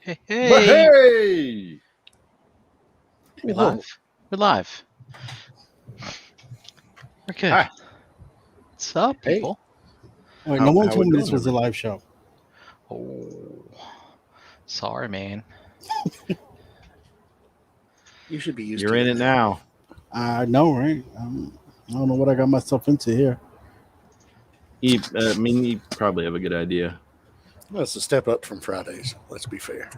Hey, But hey, hey! we Whoa. live? We're live. We're good. Hi. What's up, Hey. people? Wait, no one How we told me this doing, was a everybody? live show. Oh, sorry, man. You should be used You're to in it now. I know, right? I don't know what I got myself into here. You probably have a good idea. Well, it's a step up from Fridays. Let's be fair.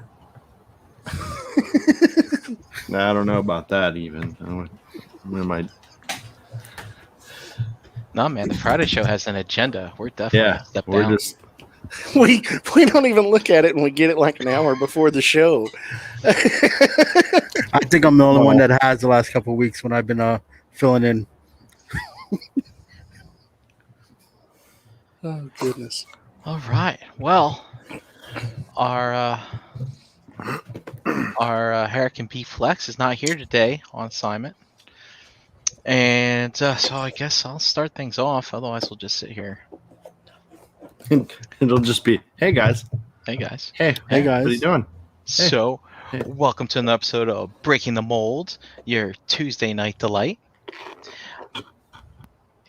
I don't know about that even. No, man. The Friday show has an agenda. We're definitely Yeah, a step we're down. just We don't even look at it, and we get it like an hour before the show. I think I'm the only one Well- that has the last couple of weeks when I've been filling in. Oh goodness! All right. Well, our Hurricane B Flex is not here today on assignment, and so I guess I'll start things off. Otherwise, we'll just sit here. it'll just be, hey guys. Hey, guys. Hey, Hey, guys. what are you doing? So, Hey. welcome to another episode of Breaking the Mold, your Tuesday night delight.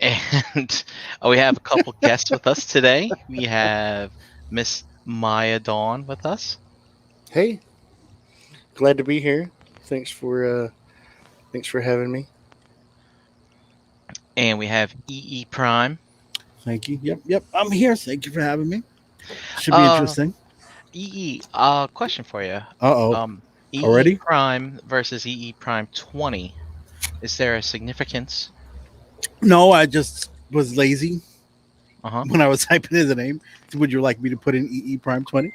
And we have a couple guests with us today. We have Miss Maya Dawn with us. Hey, glad to be here. Thanks for having me. And we have EE Prime. Thank you. Yep. I'm here. Thank you for having me. Should be Uh, interesting. EE, question for you. Uh-oh. EE Already? Prime versus EE Prime 20. Is there a significance? No, I just was lazy Uh-huh. when I was typing in the name. Would you like me to put in EE Prime 20?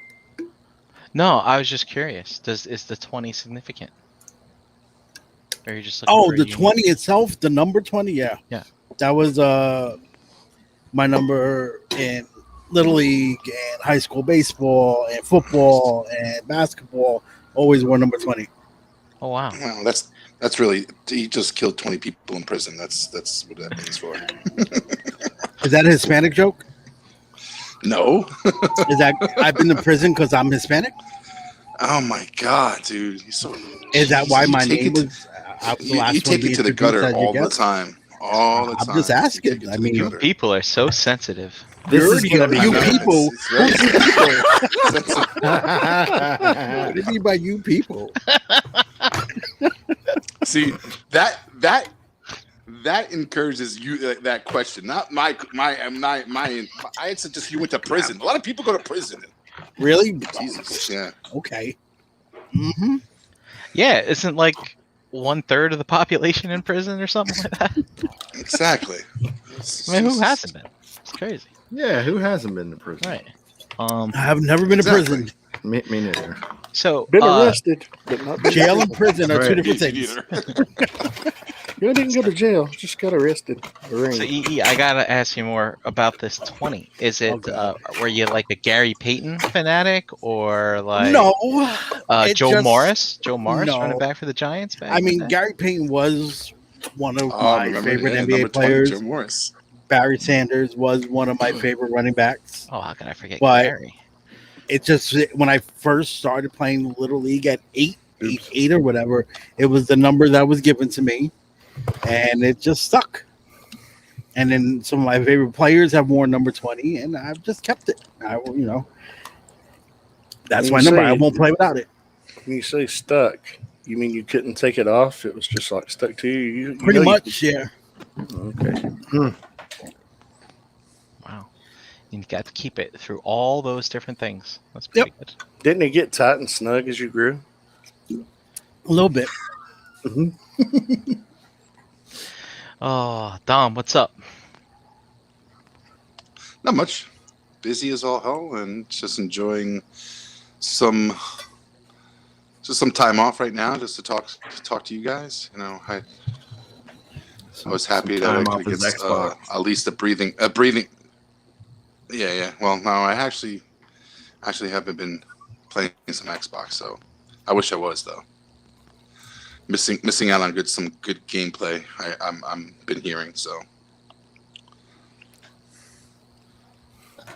No, I was just curious. Is the 20 significant? Or are you just looking Oh, for a the unique- 20 itself, the number 20? Yeah. Yeah. That was my number in Little League and high school baseball and football and basketball. Always wore number 20. Oh, wow. Wow, that's really, he just killed 20 people in prison. That's what that means for. Is that a Hispanic joke? No. Is that I've been to prison because I'm Hispanic? Oh my God, dude. You're so, Is that why you my take name it to- was? I was the you last one take be it to the introduced gutter as your all the guest? time. All the I'm time. just You asking. take it to I the mean, gutter. People are so sensitive. This You is already gonna be you I know, people. it's very What do you mean by you people? See, that encourages you that question. Not my answer. Just you went to prison. A lot of people go to prison. Really? Jesus, yeah. Okay. Mm-hmm. Yeah, isn't like 1/3 of the population in prison or something like that? Exactly. I mean, who hasn't been? It's crazy, Yeah, who hasn't been to prison? right? I've never been to Exactly. prison. Me neither. So Been arrested, but not been to Jail and prison. prison are two Right. different Me things. neither. You didn't go to jail. Just got arrested. Arraigned. So EE, I gotta ask you more about this 20. Is it Okay. were you like a Gary Payton fanatic or like No. it Joe just- Morris? Joe Morris no. running back for the Giants back I in the mean, day? Gary Payton was one of Oh, my remember, favorite yeah, NBA number 20, players. Joe Morris. Barry Sanders was one of my favorite running backs. Oh, how can I forget But- Gary? It just when I first started playing Little League at eight or whatever, it was the number that was given to me, and it just stuck. And then some of my favorite players have worn number 20, and I've just kept it. That's You my number. say- I won't play without it. When you say stuck, you mean you couldn't take it off? It was just like stuck to you. You Pretty know much, yeah. Okay. Wow. You got to keep it through all those different things. That's pretty good. Didn't it get tight and snug as you grew? A little bit. Oh, Dom, what's up? Not much. Busy as all hell, and just enjoying some time off right now, just to talk to you guys. You know, I was happy that I Time could off his get Xbox. at least a breathing. Yeah. Well, no, I actually haven't been playing some Xbox, so I wish I was though. Missing out on some good gameplay. I'm been hearing, so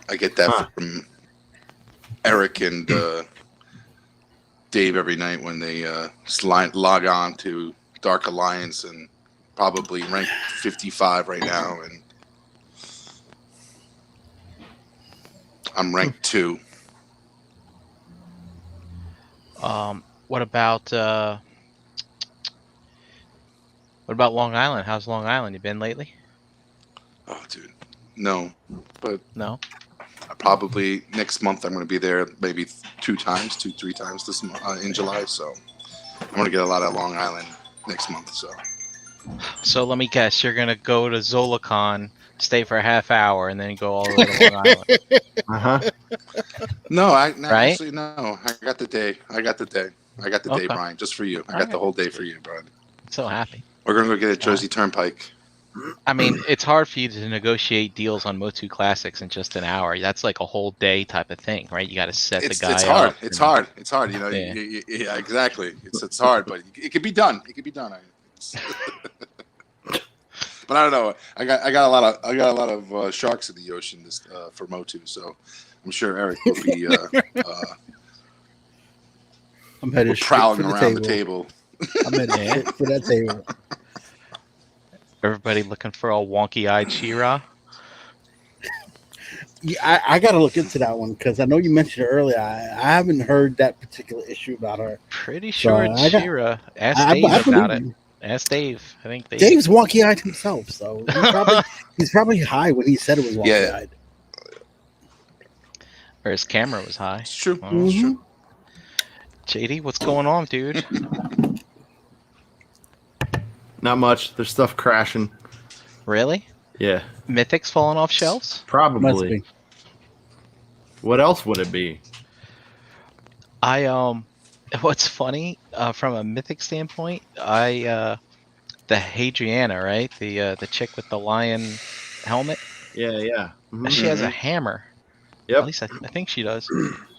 I get that Huh. from Eric and Dave every night when they just log on to Dark Alliance and probably ranked 55 right now, and I'm ranked 2. What about Long Island? How's Long Island? You been lately? Oh, dude, no, but No. probably next month I'm going to be there maybe 3 times this month in July. So I'm going to get a lot of Long Island next month. So let me guess, you're gonna go to Zolicon, stay for a half hour, and then go all the way to Long Island, No, right? actually no. I got the day. I got the day, Okay. Brian, just for you. I All got the right. whole day for you, Brian. So happy. We're going to go get a Jersey Turnpike. I mean, it's hard for you to negotiate deals on Motu Classics in just an hour. That's like a whole day type of thing, right? You got to set the guy It's hard. up. It's hard. It's hard. You know. Yeah. Yeah, exactly. It's hard, but it can be done. It can be done. But I don't know. I got a lot of sharks in the ocean for Motu, so I'm sure Eric will be I'm headed straight prowling for around the table. I'm headed straight for that table. Everybody looking for a wonky-eyed She-Ra? Yeah, I got to look into that one because I know you mentioned it earlier. I haven't heard that particular issue about her. Pretty sure it's I got- She-Ra. Ask I Dave about believe it. you. Ask Dave. I think Dave. Dave's wonky-eyed himself, so he's probably high when he said it was wonky-eyed. Or his camera was high. It's true. Oh. It's true. JD, what's going on, dude? Not much. There's stuff crashing. Really? Yeah, Mythics falling off shelves? Must probably. be. What else would it be? What's funny from a Mythic standpoint, the Hadriana, right? The chick with the lion helmet. Yeah. Mhm. She has a hammer. Yep. At least I think she does.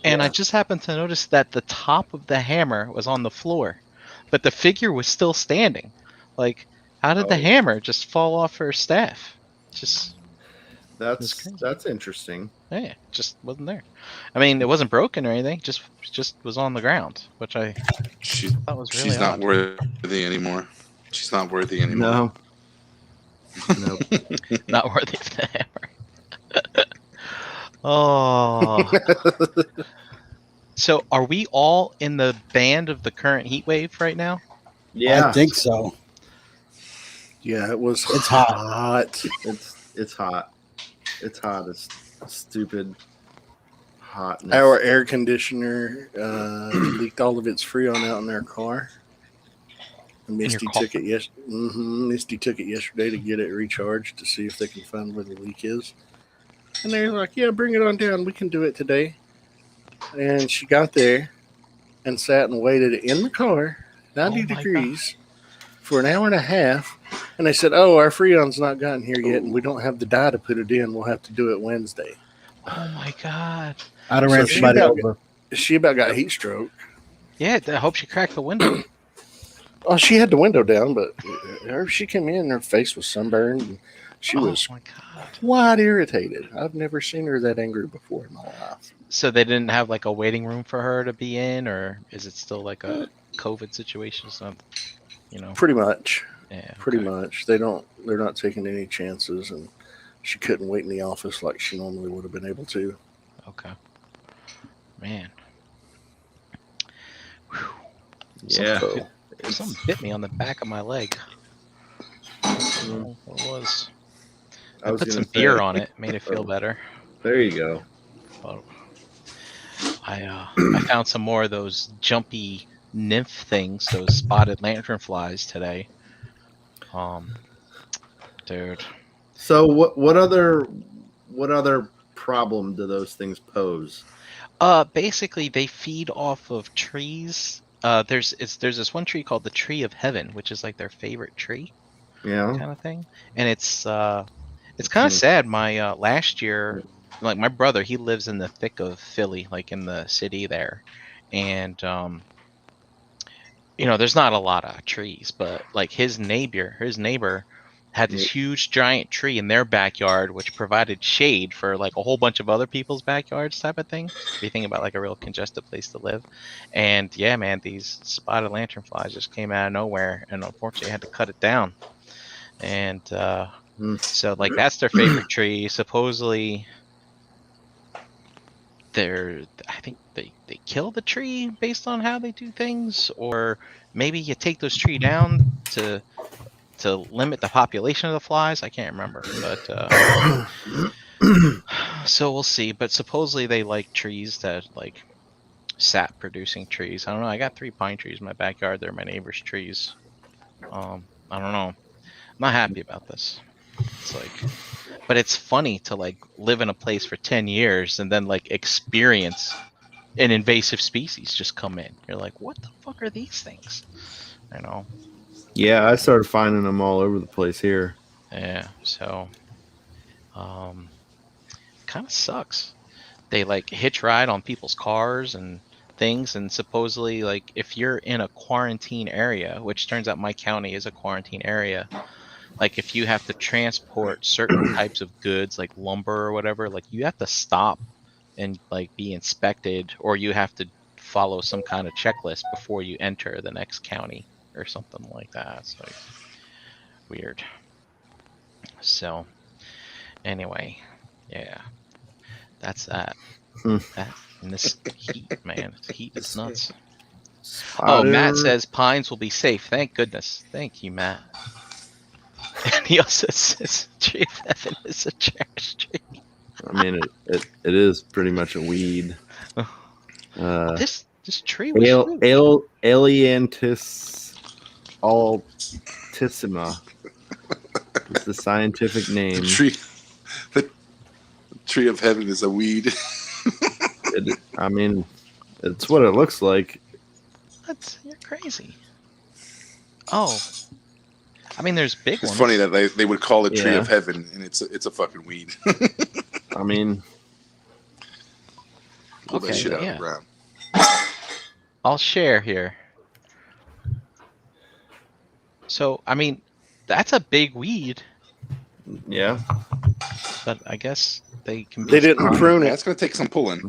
And I just happened to notice that the top of the hammer was on the floor, but the figure was still standing. Like, how did the Oh. hammer just fall off her staff? Just That's crazy. that's interesting. yeah, just wasn't there. I mean, it wasn't broken or anything. Just was on the ground, which I She, thought was really she's not odd. worthy anymore. She's not worthy anymore. No. Not worthy of the hammer. Oh. So, are we all in the band of the current heat wave right now? Yeah. I think so. Yeah, it was. It's hot. hot. It's hot. It's hot as stupid hotness. Our air conditioner leaked all of its freon out in their car. And Misty car? took it Misty took it yesterday to get it recharged to see if they can find where the leak is. And they're like, "Yeah, bring it on down. We can do it today." And she got there and sat and waited in the car, 90 Oh my degrees, for an hour and a half. And they said, "Oh, our freon's not gotten here yet, and we don't have the dye to put it in. We'll have to do it Wednesday." Oh my god. I'd have So ran she somebody got- over. She about got heat stroke. Yeah, I hope she cracked the window. Oh, she had the window down, but she came in, her face was sunburned, and she Oh was my god. quite irritated. I've never seen her that angry before in my life. So they didn't have like a waiting room for her to be in, or is it still like a COVID situation? So, Pretty much. yeah. Pretty okay. much. They're not taking any chances, and she couldn't wait in the office like she normally would have been able to. Okay. Man. Whew. Yeah. So, Something bit me on the back of my leg. I don't know what it was. I was put gonna some beer say. on it, made it feel better. There you go. But I found some more of those jumpy nymph things, those spotted lanternflies today. Dude. So what other problem do those things pose? Basically they feed off of trees. There's this one tree called the Tree of Heaven, which is like their favorite tree Yeah. kind of thing. And it's kind of sad. My last year, like my brother, he lives in the thick of Philly, like in the city there. And there's not a lot of trees, but like his neighbor had this huge giant tree in their backyard, which provided shade for like a whole bunch of other people's backyards, type of thing. If you think about like a real congested place to live. And yeah, man, these spotted lanternflies just came out of nowhere, and unfortunately had to cut it down. And so like that's their favorite tree. Supposedly, I think they kill the tree based on how they do things, or maybe you take those trees down to limit the population of the flies. I can't remember, but so we'll see. But supposedly they like trees that like sap producing trees. I don't know. I got 3 pine trees in my backyard. They're my neighbor's trees. I don't know. I'm not happy about this. It's like, but it's funny to like live in a place for 10 years and then like experience an invasive species just come in. You're like, what the fuck are these things? You know? Yeah, I started finding them all over the place here. Yeah, so kind of sucks. They like hitch ride on people's cars and things, and supposedly like if you're in a quarantine area, which turns out my county is a quarantine area, like if you have to transport certain types of goods like lumber or whatever, like you have to stop and like be inspected, or you have to follow some kind of checklist before you enter the next county or something like that. It's like weird. So anyway, yeah, that's that. That and this heat, man, this heat is nuts. Oh, Matt says pines will be safe. Thank goodness. Thank you, Matt. And he also says tree of heaven is a cherished tree. I mean, it is pretty much a weed. This tree was Ailanthus altissima is the scientific name. The tree of heaven is a weed. I mean, it's what it looks like. What? You're crazy. Oh, I mean, there's big ones. It's funny that they would call it tree of heaven, and it's a fucking weed. I mean, pull that shit out of the ground. I'll share here. So, I mean, that's a big weed, yeah. but I guess they can be. They didn't prune Yeah, it. it's gonna take some pulling.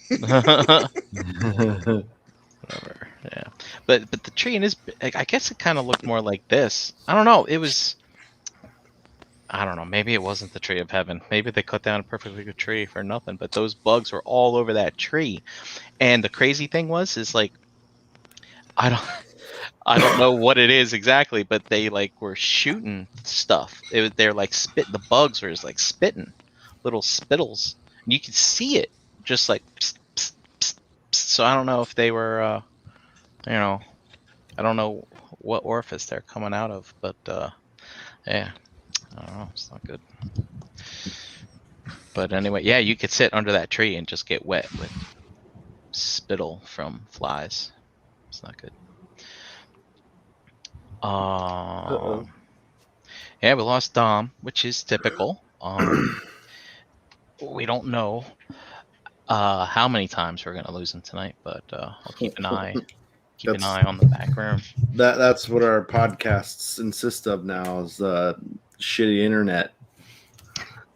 Whatever. Yeah, but the tree in his, I guess it kind of looked more like this. I don't know. It was. I don't know. Maybe it wasn't the tree of heaven. Maybe they cut down a perfectly good tree for nothing. But those bugs were all over that tree, and the crazy thing is like, I don't know what it is exactly, but they like were shooting stuff. They're like the bugs were just like spitting little spittles, and you could see it just like. Psst, psst, psst, psst. So I don't know if they were, I don't know what orifice they're coming out of, but yeah. I don't know. It's not good. But anyway, yeah, you could sit under that tree and just get wet with spittle from flies. It's not good. Yeah, we lost Dom, which is typical. We don't know how many times we're gonna lose him tonight, but I'll keep an eye on the back room. That's what our podcasts insist of now is shitty internet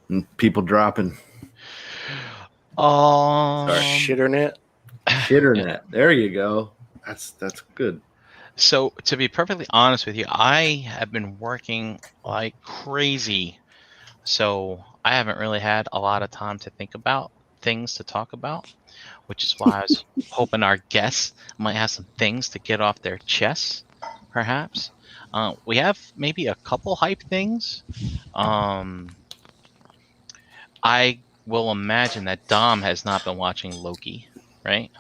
and people dropping. Shitternet. Shitternet. There you go. That's good. So to be perfectly honest with you, I have been working like crazy. So I haven't really had a lot of time to think about things to talk about, which is why I was hoping our guests might have some things to get off their chests, perhaps. We have maybe a couple hype things. I will imagine that Dom has not been watching Loki, right?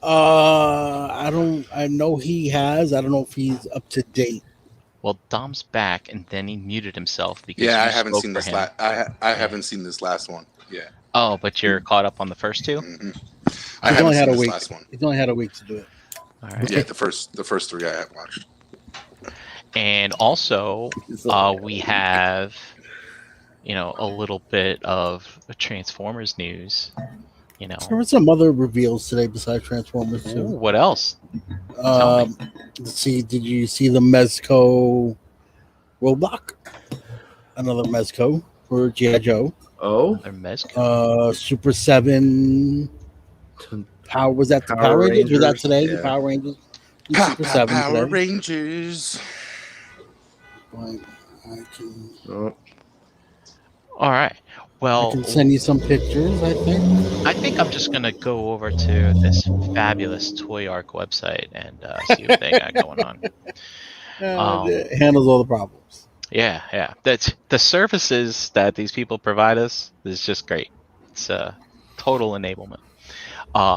I know he has. I don't know if he's up to date. Well, Dom's back, and then he muted himself because Yeah, you I haven't spoke seen for this. him. I haven't seen this last one. Yeah. Oh, but you're caught up on the first two. Mm-hmm. I He's haven't only had seen a this week. last one. He's only had a week to do it. All right. Yeah, the first 3 I have watched. And also, we have, a little bit of Transformers news. There were some other reveals today besides Transformers Ooh, too. what else? Tell me. Let's see. Did you see the Mezco Roadblock, another Mezco for G.I. Joe. Oh, They're Mezco. Super 7 Power, was that the Power Rangers? Was that today? The Yeah. Power Rangers? Super 7 Power today. Rangers. I can, Oh, All right. Well, I can send you some pictures, I think. I think I'm just gonna go over to this fabulous Toy Arc website and see what they got going on. It handles all the problems. Yeah. That's the services that these people provide us is just great. It's a total enablement.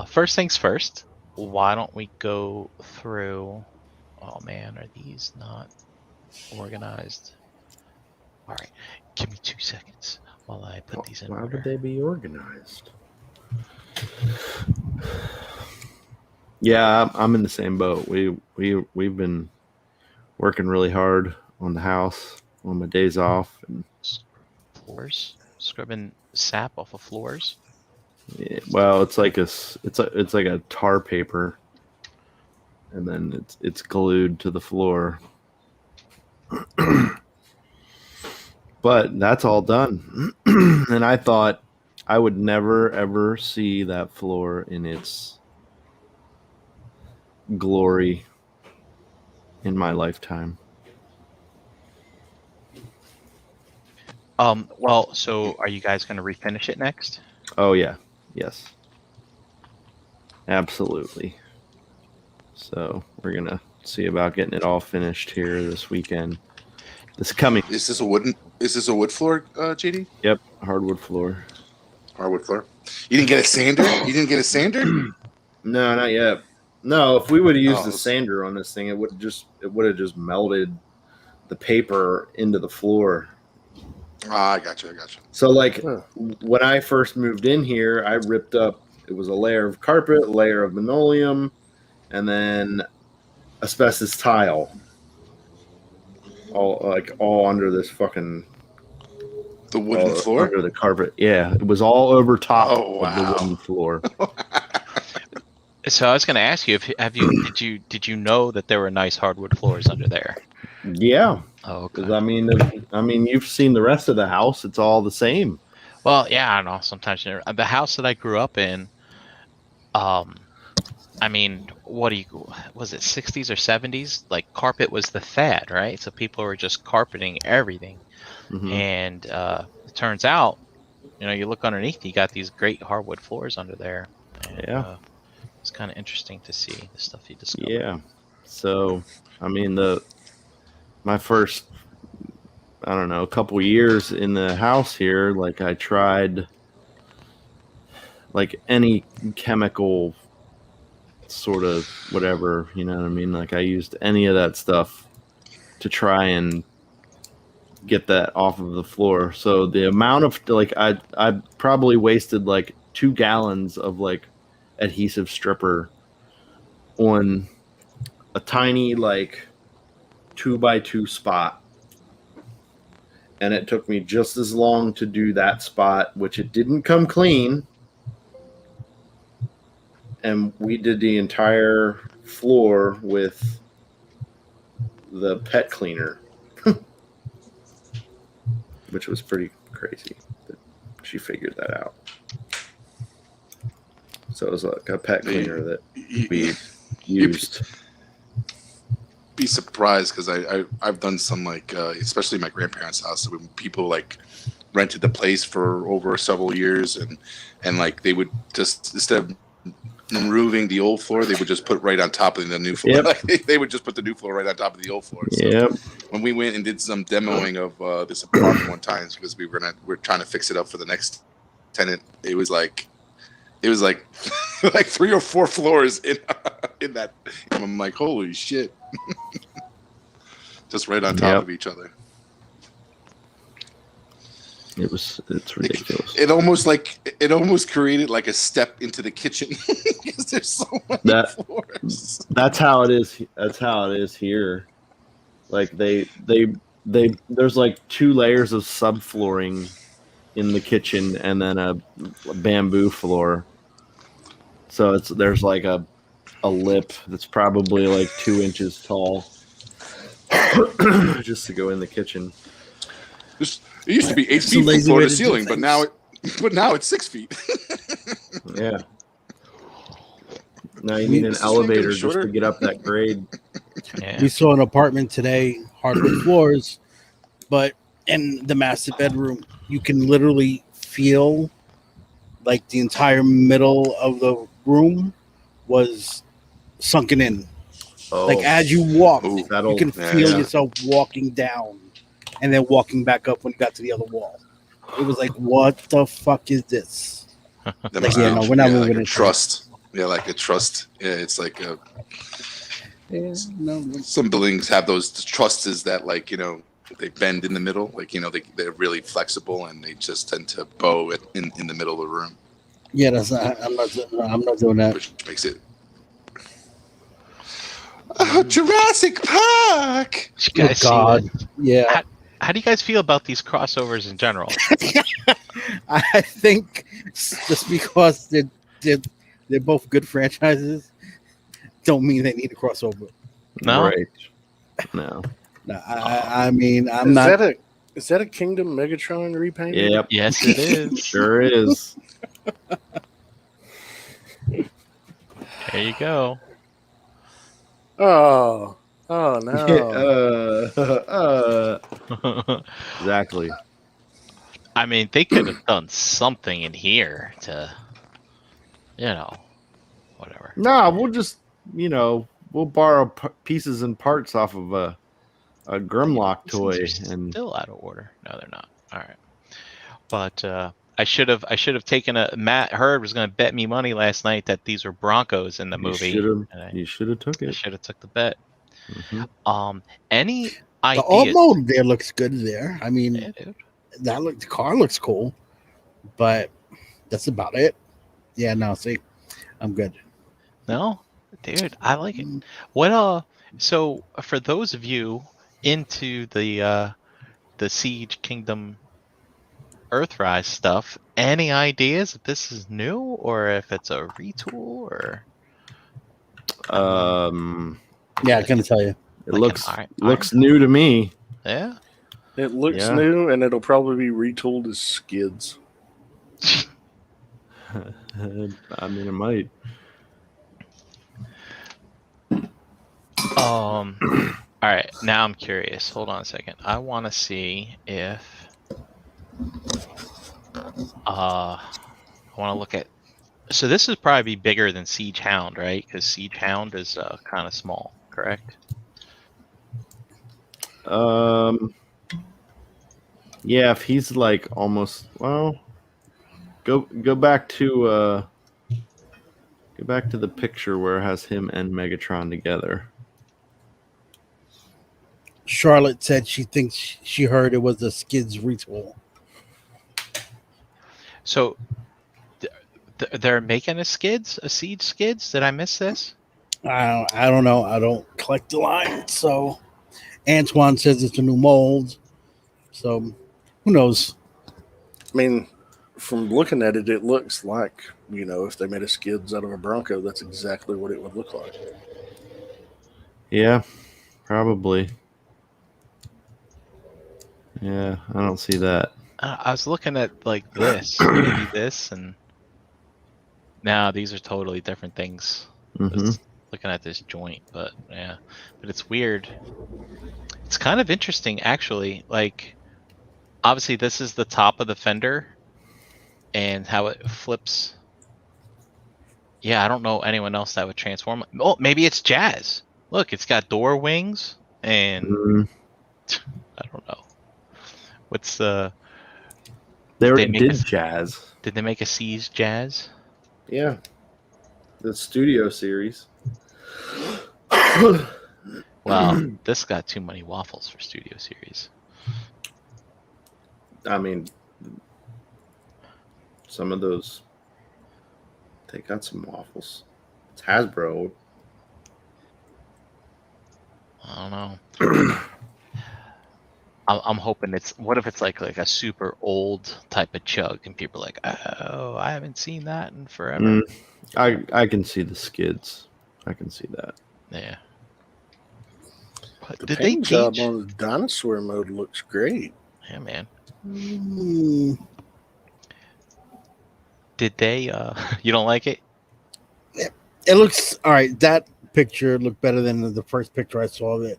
First things first. Why don't we go through? Oh man, are these not organized? All right, give me 2 seconds while I put these in why order. would they be organized? Yeah, I'm in the same boat. We've been working really hard on the house on my days off, and Floors, scrubbing sap off of floors. yeah, well, it's like it's like a tar paper, and then it's glued to the floor. But that's all done, and I thought I would never ever see that floor in its glory in my lifetime. Well, so are you guys gonna refinish it next? Oh yeah, yes, absolutely. So we're gonna see about getting it all finished here this weekend. This coming. Is this a wood floor, JD? Yep, hardwood floor. Hardwood floor. You didn't get a sander? You didn't get a sander? No, not yet. No, if we would have used Oh, the sander on this thing, it would have just melted the paper into the floor. I got you. So like Huh. when I first moved in here, I ripped up. It was a layer of carpet, a layer of linoleum, and then asbestos tile. All under this fucking The wooden floor? under the carpet. Yeah, it was all over top Oh, of the wow. wooden floor. So I was gonna ask you did you know that there were nice hardwood floors under there? Yeah, Oh, because okay. I mean, you've seen the rest of the house; it's all the same. Well, yeah, I don't know. Sometimes the house that I grew up in, I mean, was it 60s or 70s? Like carpet was the fad, right? So people were just carpeting everything. Mhm. And it turns out, you look underneath, you got these great hardwood floors under there. And, Yeah. it's kind of interesting to see the stuff you discover. Yeah. So, I mean, my first, I don't know, a couple years in the house here, like I tried like any chemical sort of whatever, you know what I mean? Like I used any of that stuff to try and get that off of the floor. So the amount of like I probably wasted like 2 gallons of like adhesive stripper on a tiny like 2x2 spot, and it took me just as long to do that spot, which it didn't come clean, and we did the entire floor with the pet cleaner, which was pretty crazy that she figured that out. So it was like a pet cleaner that we used. Be surprised because I've done some like especially my grandparents' house when people like rented the place for over several years and like they would just instead of removing the old floor they would just put right on top of the new floor. Yep. Like, they would just put the new floor right on top of the old floor. So Yep. when we went and did some demoing of this apartment one time because we were trying to fix it up for the next tenant, it was like like 3 or 4 floors in that. And I'm like, holy shit. Just right on top Yep. of each other. It's ridiculous. It almost created like a step into the kitchen because there's so many floors. That's how it is. That's how it is here. Like they there's like 2 layers of subflooring in the kitchen and then a bamboo floor. So there's like a lip that's probably like 2 inches tall. just to go in the kitchen. It used to be 8 It's a feet from lazy floor way to to do ceiling, but now things. it's 6 feet. Yeah. Now you We- need an Is this one getting elevator just shorter? to get up that grade. Yeah. We saw an apartment today, hardwood floors, but in the master bedroom, you can literally feel like the entire middle of the room was sunken in. Oh, Like as you walk, Ooh. you that'll can Yeah, feel yeah. yourself walking down and then walking back up when you got to the other wall. It was like, what the fuck is this? That Like, must yeah, be no, we're not like moving a into trust. Yeah, like a trust. Yeah, it's like Yeah, no, some buildings have those trusses that, like, they bend in the middle. Like, they're really flexible and they just tend to bow in the middle of the room, yeah, that's not. I'm not doing that. which makes it. Oh, Jurassic Park! Did you Oh guys see God, that? yeah. How do you guys feel about these crossovers in general? I think just because they're both good franchises, don't mean they need a crossover. No? right. No. No, I mean, I'm not. Is that a Kingdom Megatron repaint? Yep. Yes, it is. Sure is. There you go. Oh no. Exactly. I mean, they could have done something in here to, whatever. Nah, we'll just we'll borrow pieces and parts off of a Grimlock These toy things are and still out of order. No, they're not. All right. But I should have taken Matt Hurd was going to bet me money last night that these were Broncos in the movie. and you should have took I it. should have took the bet. Mhm. Any The ideas? automotive there looks good. There, I mean, Yeah, dude. the car looks cool, but that's about it. Yeah, no, see, I'm good. No, dude, I like it. What so for those of you into the Siege Kingdom Earthrise stuff, any ideas if this is new or if it's a retool or Yeah, I can tell you. It Like looks an looks iron- new to me. yeah? It looks Yeah. new, and it'll probably be retooled as skids. I mean, it might. All right, now I'm curious. Hold on a second. I want to see if I want to look at. So this would probably be bigger than Siege Hound, right? Because Siege Hound is kind of small, correct? Yeah, if he's like almost go back to the picture where it has him and Megatron together. Charlotte said she thinks she heard it was a Skids retool. So they're making a Siege Skids. Did I miss this? I don't know. I don't collect the line, so Antoine says it's a new mold. So who knows? I mean, from looking at it, it looks like, if they made a skids out of a Bronco, that's exactly what it would look like. Yeah, probably. Yeah, I don't see that. I was looking at like this, maybe this, and now these are totally different things. Mhm. It's looking at this joint, but yeah, but it's weird. It's kind of interesting, actually. Like, obviously, this is the top of the fender, and how it flips. Yeah, I don't know anyone else that would transform. Oh, maybe it's Jazz. Look, it's got door wings, and Mhm. I don't know. What's the? They already make did us- Jazz. Did they make a Siege Jazz? Yeah, the Studio series. Well, this got too many waffles for Studio Series. I mean, some of those, they got some waffles. It's Hasbro. I don't know. I'm hoping it's. What if it's like a super old type of chug, and people are like, oh, I haven't seen that in forever. I can see the skids. I can see that. Yeah. The Did they paint job change? on the dinosaur mode looks great. Yeah, man. Mm, Did they? You don't like it? it looks all right. That picture looked better than the first picture I saw of it.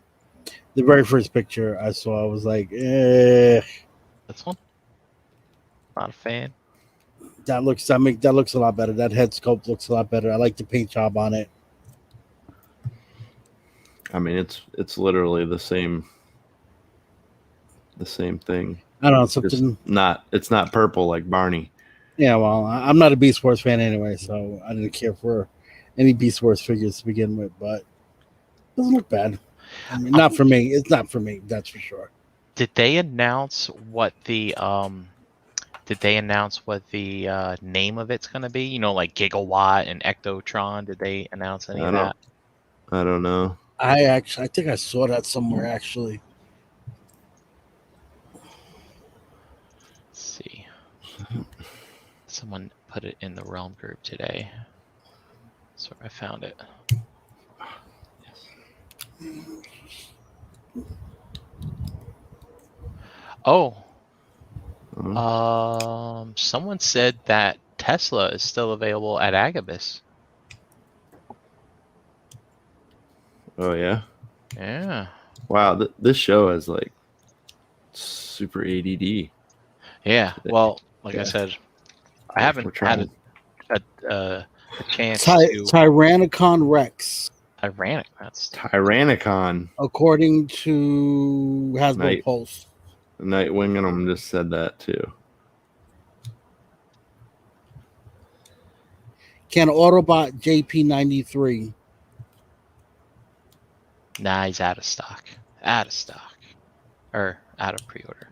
The very first picture I saw, I was like, This one? Not a fan. that looks a lot better. That head sculpt looks a lot better. I like the paint job on it. I mean, it's literally the same thing. I don't know, Just something. it's not purple like Barney. Yeah, well, I'm not a Beast Wars fan anyway, so I didn't care for any Beast Wars figures to begin with, but it doesn't look bad. I mean, not for me. It's not for me, that's for sure. Did they announce what the name of it's gonna be? You know, like Gigawatt and Ectotron. Did they announce any of that? I don't know. I think I saw that somewhere actually. Let's see. Someone put it in the Realm group today. So I found it. Oh, someone said that Tesla is still available at Agabus. Oh yeah. Yeah. Wow, this show is like super ADD. Yeah. Well, like I Yeah. said, I haven't We're trying. had a chance Ty- to Tyrannicon Rex, Tyrannic. That's Tyrannicon. according to Hasbro Night. Pulse. Nightwing and them just said that too. Can Autobot JP93? nah. He's out of stock. Out of stock, or out of pre-order.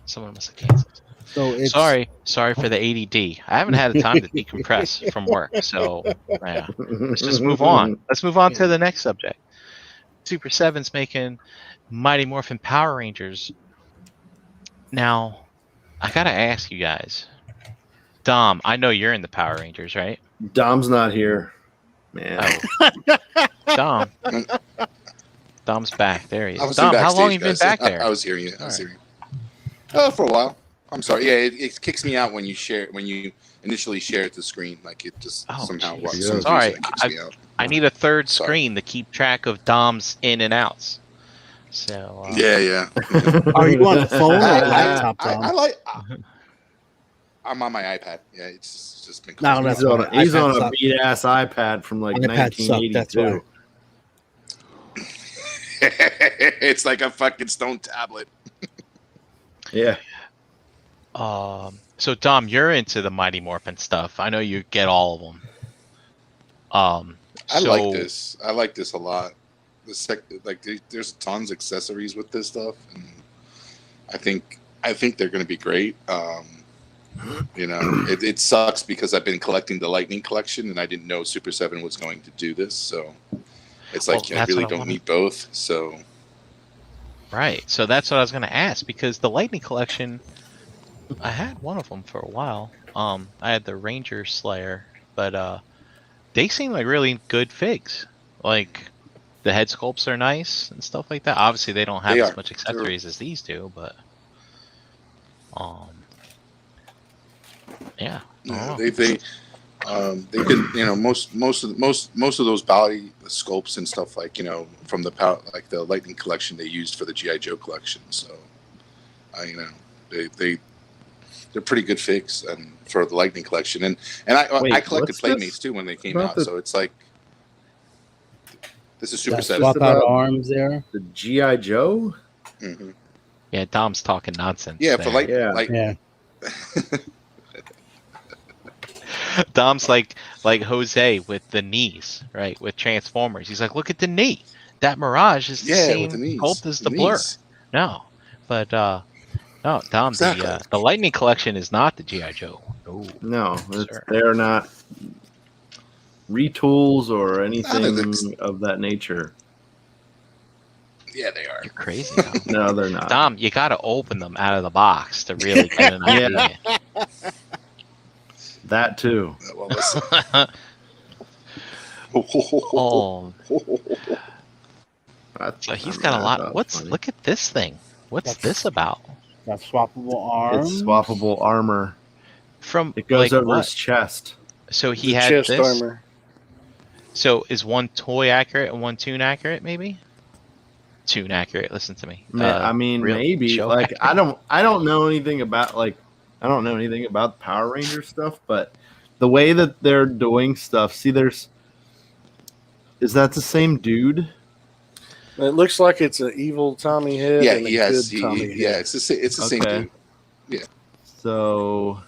Someone must have canceled. So it's Sorry for the ADD. I haven't had the time to decompress from work, so yeah. Let's just move on. Let's move on to the next subject. Super 7's making Mighty Morphin Power Rangers. Now, I gotta ask you guys. Dom, I know you're in the Power Rangers, right? Dom's not here, man. Dom. Dom's back. There he I is. was Dom, in how long backstage, have you been guys. back there? I was hearing you. I was All hearing you. For a while. I'm sorry. Yeah, it kicks me out when you initially share the screen. Like it just Oh, somehow jeez. for some reason, Sorry, it kicks me out. I need a third Sorry. screen to keep track of Dom's in and outs. So Yeah. Are you on the phone or I, laptop, I, Tom? I like. I'm on my iPad. Yeah, it's just been. No, causing that's me fine. problems. He's on iPad a suck. beat ass iPad from like iPad suck, that's 1982. It's like a fucking stone tablet. Yeah. So Dom, you're into the Mighty Morphin stuff. I know you get all of them. I like this. I like this a lot. There's tons of accessories with this stuff, and I think they're going to be great. It sucks because I've been collecting the Lightning collection, and I didn't know Super 7 was going to do this. So it's like Well, I that's really what I don't wanted. need both. So Right. So that's what I was going to ask, because the Lightning collection, I had one of them for a while. I had the Ranger Slayer, but they seem like really good figs. Like the head sculpts are nice and stuff like that. Obviously, they don't have They as are. much accessories as these do, but yeah. yeah, Oh. they can most of those body sculpts and stuff like from the like the Lightning collection they used for the GI Joe collection. So they're pretty good figs and for the Lightning collection, and Wait, I collected what's Playmates this too when they came about out. the- So it's like this is Super That 7. swap out about- arms there. The G.I. Joe? Mhm. Yeah, Dom's talking nonsense. Yeah, there. for like Yeah. Yeah. Dom's like Jose with the knees, right? With Transformers. He's like, look at the knee. That Mirage is the yeah, same with the knees. sculpt as the The Blur. knees. No. But no, Dom, Exactly. the Lightning collection is not the G.I. Joe. No. No, Sir. they're not retools or anything they're- of that nature. Yeah, they are. You're crazy, Dom. No, they're not. Dom, you gotta open them out of the box to really get an idea. That too. Well, listen. Oh, So he's got a lot. What's look at this thing? What's this about? Got swappable arms. It's swappable armor. From It goes like, over what? his chest. So he The had chest this. armor. So is one toy accurate and one tune accurate? Maybe. Tune accurate. Listen to me. I mean, real maybe. show Like, accurate. I don't know anything about I don't know anything about Power Ranger stuff, but the way that they're doing stuff. See, is that the same dude? It looks like it's an evil Tommy head. Yeah, and a yes, good Tommy yeah. head. It's the same Okay. dude. So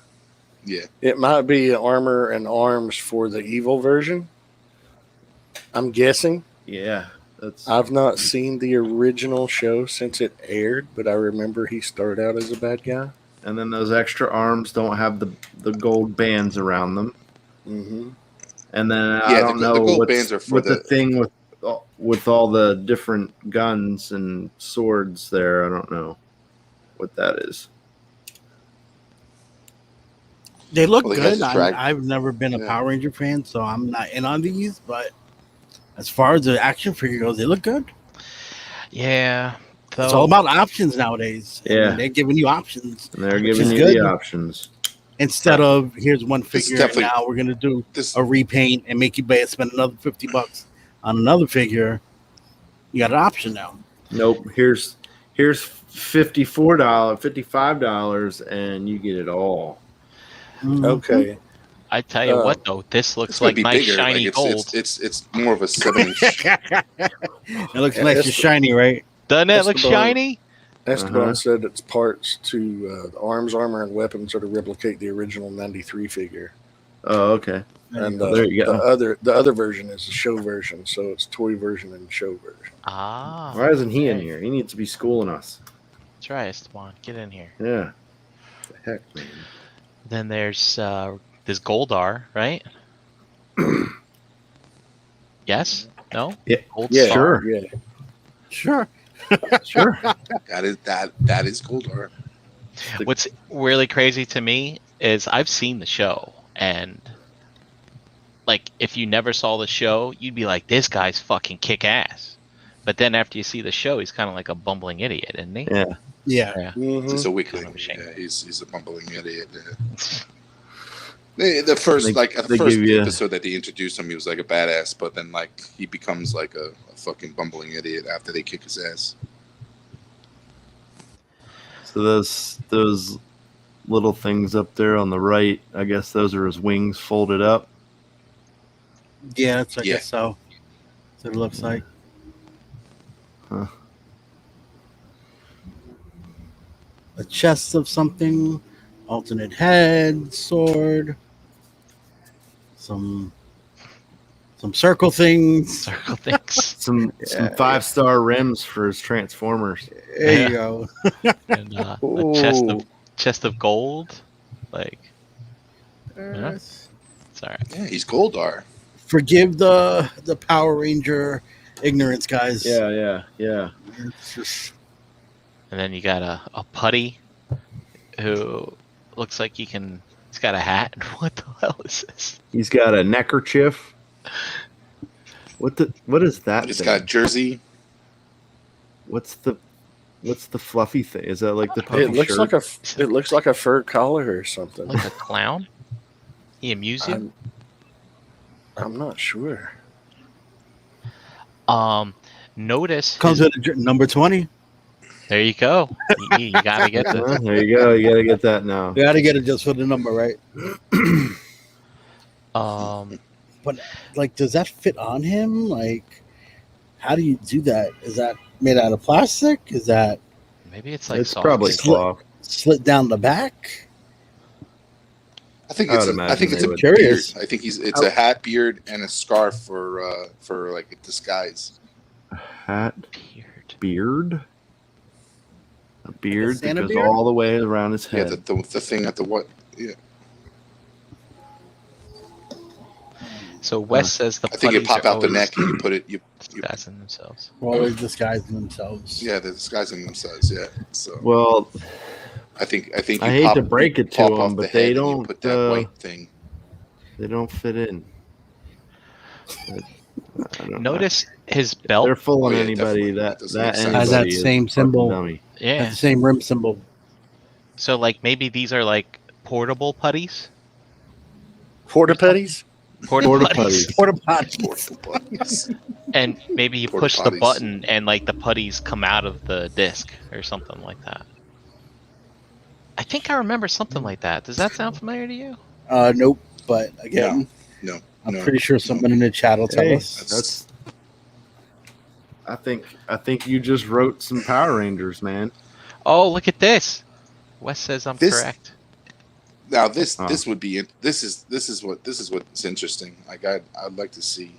Yeah, It might be armor and arms for the evil version. I'm guessing. yeah, that's I've not seen the original show since it aired, but I remember he started out as a bad guy. and then those extra arms don't have the gold bands around them. Mm-hmm. And then I Yeah, don't the know gold what's bands are for with the the- thing with all the different guns and swords there. I don't know what that is. They look Well, he has good. his drag- I've never been a Yeah. Power Ranger fan, so I'm not in on these. But as far as the action figure goes, they look good. Yeah. Though, It's all about options nowadays. Yeah. And they're giving you options And they're Which giving is you good. the options. instead of here's one This is figure. definitely- Now we're gonna do this a repaint and make you spend another $50 on another figure. You got an option now. Nope. Here's $54, $55, and you get it all. Mhm. Okay. I tell you Uh, what, though, this looks it's gonna like be nice bigger. shiny like gold. it's more of a 7-inch. It looks Yeah, nice that's and the- shiny, right? Doesn't it look Esteban- shiny? Esteban Uh-huh. said it's parts to the arms, armor, and weapons are to replicate the original '93 figure. Oh, okay. And There you go. the other version is the show version, so it's toy version and show version. Ah. Why isn't he in okay. here? He needs to be schooling us. That's right, Esteban. Get in here. Yeah. The heck, man. Then there's this Goldar, right? Yes? No? Yeah. Gold Yeah, Star? Sure. yeah. Sure. Sure. that is Goldar. What's really crazy to me is I've seen the show, and like if you never saw the show, you'd be like, "This guy's fucking kick ass." But then after you see the show, he's kind of like a bumbling idiot, isn't he? Yeah. Yeah. Mhm. He's a weakling. Kind of a shame. Yeah, he's a bumbling idiot. The first They- the they first give you- episode that they introduced him, he was like a badass, but then like he becomes like a fucking bumbling idiot after they kick his ass. So those little things up there on the right, I guess those are his wings folded up. Yeah, I Yeah. guess so. That's what it looks like. Huh. A chest of something, alternate head, sword, some circle things. Circle things. Some Yeah. 5-star rims for his Transformers. There Yeah. you go. And a Ooh. chest of gold. Like, Yeah. it's alright. Yeah, he's Goldar. Forgive the Power Ranger ignorance, guys. Yeah. It's just- And then you got a putty who looks like he's got a hat. What the hell is this? He's got a neckerchief. What is that? He's thing? got a jersey. What's the fluffy thing? Is that like the puffy It looks shirt? like a fur collar or something. Like a clown? He amuse you? I'm not sure. Notice comes his- with a number 20. there you go. You gotta get the Well, there you go. You got to get that now. You got to get it just for the number, right? But like, does that fit on him? Like, how do you do that? Is that made out of plastic? Is that maybe it's like It's soft. probably Slit- cloth. slit down the back? I think I it's would I think imagine it's they a would. beard. Curious. I think it's a hat, beard, and a scarf for like a disguise. Hat, Beard. beard. A beard that Santa goes beard? all the way around his Yeah, head. the thing at the what? Yeah, So Wes says the I think you putties pop are out the always neck and you put it. You disguising themselves. Always disguising themselves. yeah, they're disguising themselves. Yeah, so Well, I think you I hate pop, to break it to pop them, off the but they head and you don't. put that white thing. They don't fit in. I don't know. Notice his belt. They're fooling Oh, yeah, anybody. definitely. That Doesn't that make sense. Has that anybody is same a fucking symbol. dummy. Yeah. Has the same rim symbol. So like maybe these are like portable putties. Porta petties. Porta putties. potties. Porta potties. And maybe you Porta push the potties. button and like the putties come out of the disc or something like that. I think I remember something like that. Does that sound familiar to you? Nope. But again, No, I'm no, pretty sure someone in the chat will tell Hey, us. that's. I think you just wrote some Power Rangers, man. Oh, look at this. Wes says I'm This- correct. Now this Oh. this would be this is what's interesting. Like I'd like to see.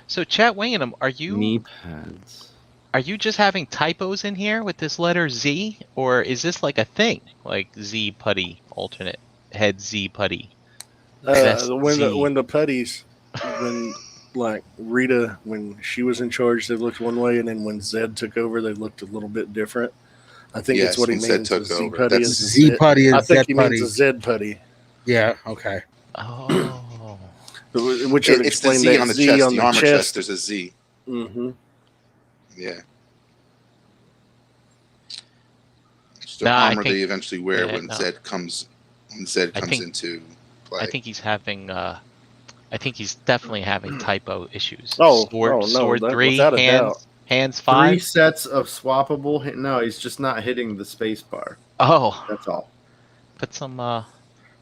So Chat Wingham, are you Knee pads. are you just having typos in here with this letter Z, or is this like a thing, like Z putty alternate head Z putty? Best When Z. the putties, when like Rita, when she was in charge, they looked one way, and then when Zed took over, they looked a little bit different. I think Yes, it's what he when Zed means. took A Z over. putty That's- is a Z putty I and think Z he means putty. a Zed putty, Yeah. Okay. Oh, which would It's the explain Z that on the Z chest, on the the armor chest. chest. There's a Z. Mm-hmm. Yeah. It's the Nah, I armor think- they eventually wear yeah, when no. Zed comes I think- into play. I think he's having. I think he's definitely having typo issues. Oh, sword, no, sword that- 3, without a doubt. hands Three 5. sets of swappable. No, he's just not hitting the space bar. Oh, That's all. put some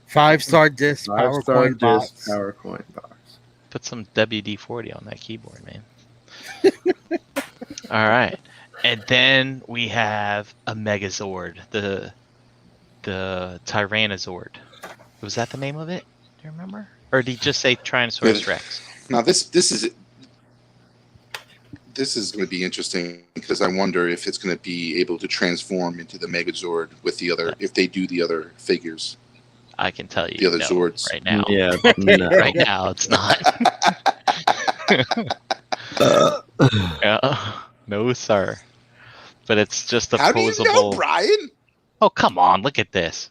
5-star disc power 5-star coin disc box. power coin box. put some WD-40 on that keyboard, man. All right, and then we have a Megazord, the Tyrannozord. Was that the name of it? Do you remember? Or did he just say Tyrannosaurus Yeah. Rex? Now this is going to be interesting because I wonder if it's going to be able to transform into the Megazord with the other if they do the other figures, I can tell you the other no, Zords. right now. Yeah, no. Right now, it's not. No, sir. But it's just a How do you posable. know, Brian? Oh, come on! Look at this.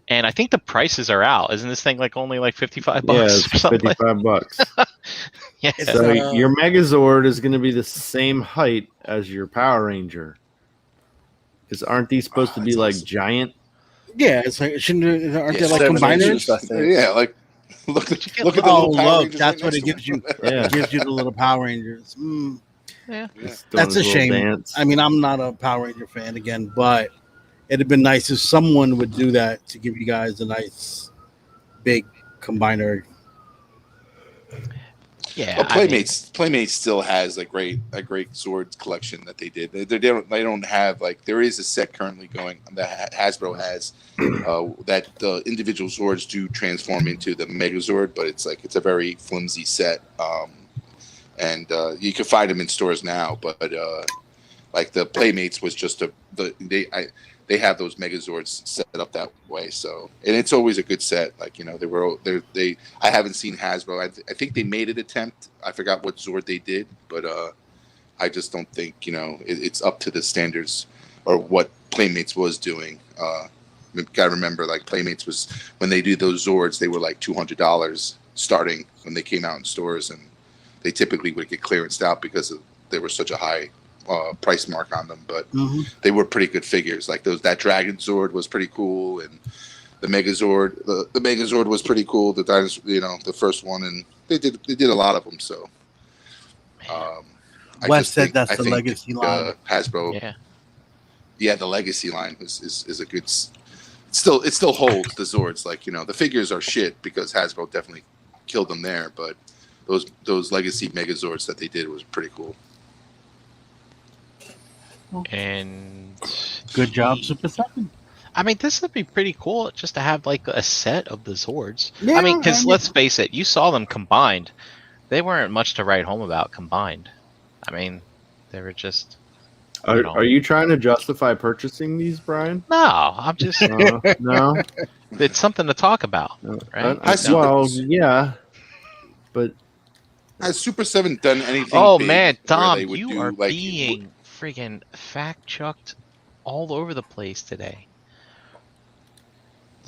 And I think the prices are out. Isn't this thing like only like $55 Yeah, or it's something? $55. Yeah. It's So Uh, your Megazord is going to be the same height as your Power Ranger. Because aren't these supposed to be that's like awesome. giant? Yeah. It's like shouldn't aren't Yeah, they like 7 combiners? inches, I think. Yeah, like look at get the Oh, little Power look, Rangers that's right what next it to gives you. him. Yeah. It gives you the little Power Rangers. Mm. Yeah. Yeah. Just doing That's a his little shame. dance. I mean, I'm not a Power Ranger fan again, but it'd have been nice if someone would do that to give you guys a nice big combiner. Yeah. Well, I mean, Playmates still has a great Zords collection that they did. They don't have like there is a set currently going that Hasbro has that the individual Zords do transform into the Megazord, but it's a very flimsy set, and you can find them in stores now. But like the Playmates was just they have those Megazords set up that way. So, and it's always a good set. Like, I haven't seen Hasbro. I think they made an attempt. I forgot what Zord they did, but I just don't think, it's up to the standards or what Playmates was doing. You gotta remember, like Playmates was, when they do those Zords, they were like $200 starting when they came out in stores, and they typically would get clearanced out because they were such a high price mark on them, but they were pretty good figures. Like that Dragon Zord was pretty cool, and the Megazord, the Megazord was pretty cool. The dinosaur, the first one, and they did a lot of them. So, Wes said that's the legacy line. Hasbro, yeah, the legacy line is a good. It still holds the Zords. Like the figures are shit because Hasbro definitely killed them there, but those legacy Megazords that they did was pretty cool. and Good job, Super 7. I mean, this would be pretty cool just to have like a set of the Zords. Yeah, I mean, because I mean- let's face it, you saw them combined. They weren't much to write home about combined. I mean, they were just. Are you trying to justify purchasing these, Brian? No, I'm just. No. It's something to talk about, right? Well, yeah, but Has Super 7 done anything? Oh big man, where Dom, they would you do, are like, being friggin' fact chucked all over the place today.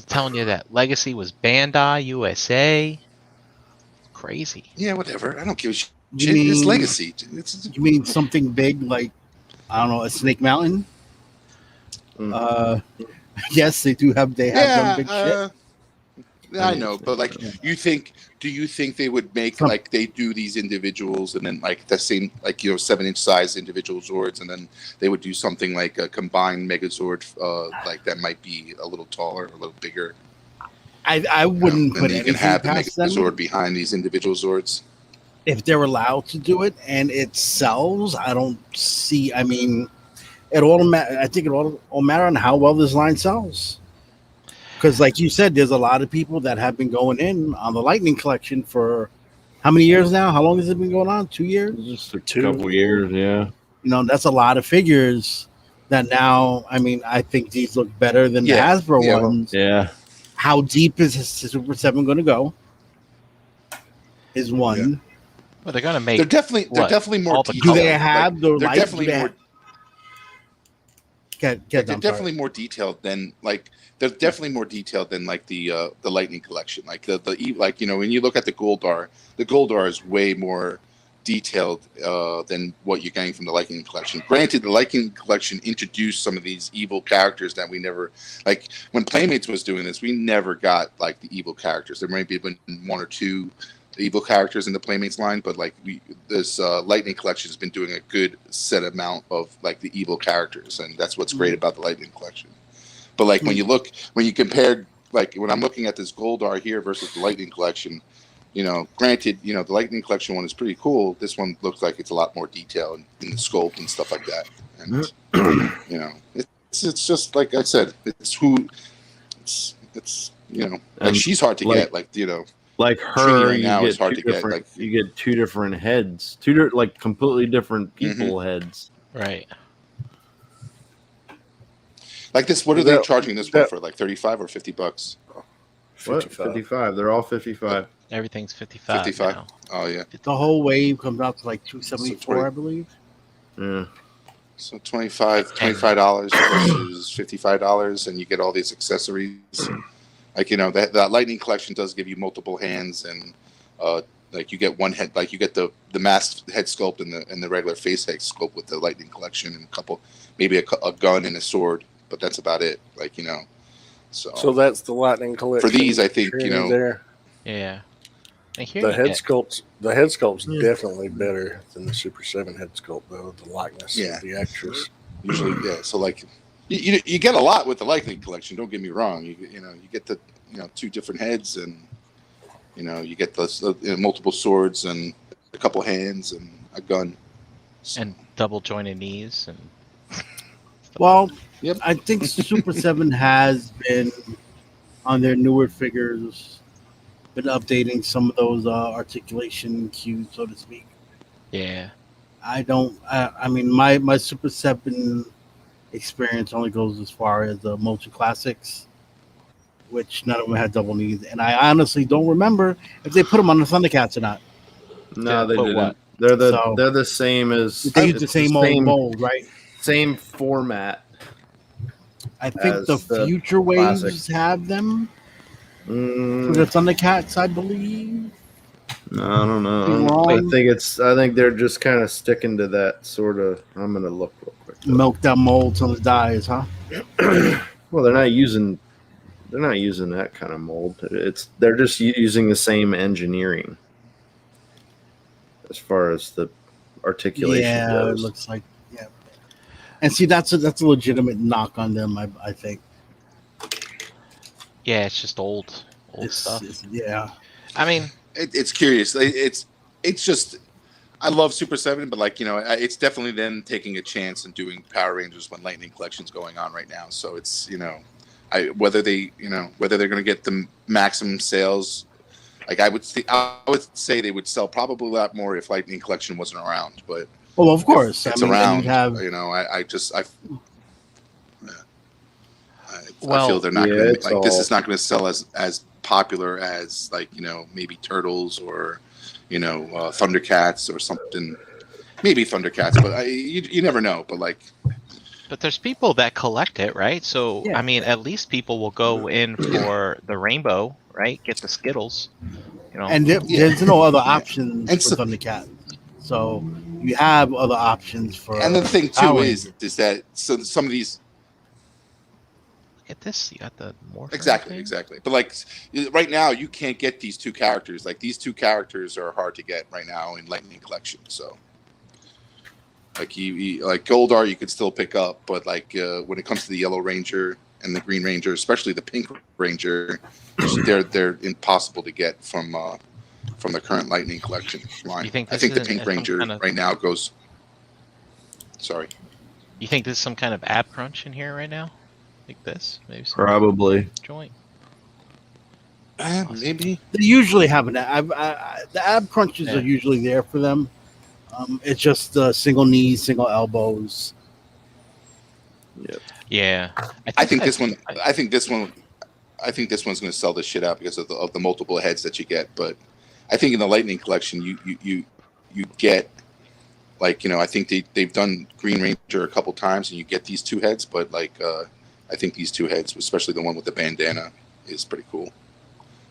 telling you that Legacy was Bandai USA. Crazy. Yeah, whatever. I don't give a shit. You It's mean, Legacy. It's you mean something big like, I don't know, a Snake Mountain? Mm. Yes, they do have. They have done big shit. I know, but like, do you think they would make Some- like they do these individuals and then like the same, like, 7-inch size individual Zords, and then they would do something like a combined Megazord, like that might be a little taller, a little bigger. I wouldn't and put you anything can have the past them Megazord behind these individual Zords. if they're allowed to do it and it sells. I don't see. I mean, I think it all matter on how well this line sells. Because, like you said, there's a lot of people that have been going in on the Lightning Collection for how many years now? How long has it been going on? 2 years? Just a 2. couple years, yeah. You know, that's a lot of figures that now, I mean, I think these look better than Yeah. the Hasbro Yeah, well- ones. Yeah. How deep is Super 7 going to go? Is one. Well, they're gonna They're make. definitely What? more All the detailed. Do they Like, have the they're light? definitely do they more. have- Get, They're I'm sorry. definitely more detailed than like they're definitely more detailed than like the Lightning Collection. Like the like, when you look at the Goldar is way more detailed than what you're getting from the Lightning Collection. Granted, the Lightning Collection introduced some of these evil characters that we never, like when Playmates was doing this, we never got like the evil characters. There might be been 1 or 2 evil characters in the Playmates line, but like this Lightning Collection has been doing a good set amount of like the evil characters, and that's what's great about the Lightning Collection. But like when you compare, like when I'm looking at this Goldar here versus the Lightning Collection, granted, the Lightning Collection one is pretty cool. This one looks like it's a lot more detailed in the sculpt and stuff like that. And it's just like I said, it's like And she's hard to like- get, like Like Trini her, right now you is get hard two to get, different. like- You get 2 different heads, like completely different people heads. Right. like this. What are they That- charging this one that- for? Like $35 or $50? What? 55. 55. They're all 55. Everything's 55. 55. now. Oh yeah, The whole wave comes out to like 274, So I believe. Yeah. so $25 versus $55, and you get all these accessories. Like that Lightning Collection does give you multiple hands, and like you get one head, like you get the masked head sculpt and the regular face head sculpt with the Lightning Collection, and maybe a gun and a sword, but that's about it. Like So that's the Lightning Collection. For these, I think, Trini there. Yeah. And here The you head get- sculpt's definitely better than the Super 7 head sculpt, though. The likeness Yeah. of the actress. usually, yeah. So like you get a lot with the Lightning Collection. Don't get me wrong. You get the 2 different heads, and you get the multiple swords and a couple hands and a gun. and double jointed knees and. Well, Yep. I think Super 7 has been on their newer figures, been updating some of those articulation cues, so to speak. Yeah. I mean, my Super 7 experience only goes as far as the Motion Classics, which none of them had double knees, and I honestly don't remember if they put them on the Thundercats or not. No, Yeah, they but didn't. what? They're the same as. They use the it's same old mold, right? Same format. I think As the the Future Waves classic. have them for Mm, the Thundercats, I believe. I don't know. You're wrong. I think they're just kind of sticking to that sort of. I'm gonna look real quick. Milk that mold till it dies, huh? Well, they're not using that kind of mold. They're just using the same engineering as far as the articulation Yeah, goes. it looks like And see, that's a legitimate knock on them. I think. Yeah, it's just old stuff. Yeah. I mean, It's curious. It's just I love Super 7, but like it's definitely them taking a chance and doing Power Rangers when Lightning Collection's going on right now. So it's whether they're going to get the maximum sales. Like I would say they would sell probably a lot more if Lightning Collection wasn't around. But Well, of course. if it's I mean, around. you'd have I feel they're not Yeah, going it's to like this all- is not going to sell as popular as like maybe Turtles or Thundercats or something. Maybe Thundercats, but you never know. But like But there's people that collect it, right? So Yeah. I mean, at least people will go in for the rainbow, right? Get the Skittles, you know. And Yeah. there's no other Yeah. options And for so- Thundercat. So you have other options for. And the thing too Power is Ranger. that so some of these Get this. You got the Morpher exactly thing? exactly, but like right now you can't get these two characters. Like these two characters are hard to get right now in Lightning Collection. So like you like Goldar you could still pick up, but like when it comes to the Yellow Ranger and the Green Ranger, especially the Pink Ranger, they're impossible to get from the current Lightning Collection line. You think I this think the is Pink some Ranger kind of- right now goes. Sorry. You think there's some kind of ab crunch in here right now? Like this? Maybe some Probably. joint. Maybe. They usually have the ab crunches Yeah. are usually there for them. It's just single knees, single elbows. Yeah. I think this one. I think this one's going to sell this shit out because of the multiple heads that you get. But I think in the Lightning Collection, you get like I think they've done Green Ranger a couple times, and you get these two heads. But like I think these two heads, especially the one with the bandana, is pretty cool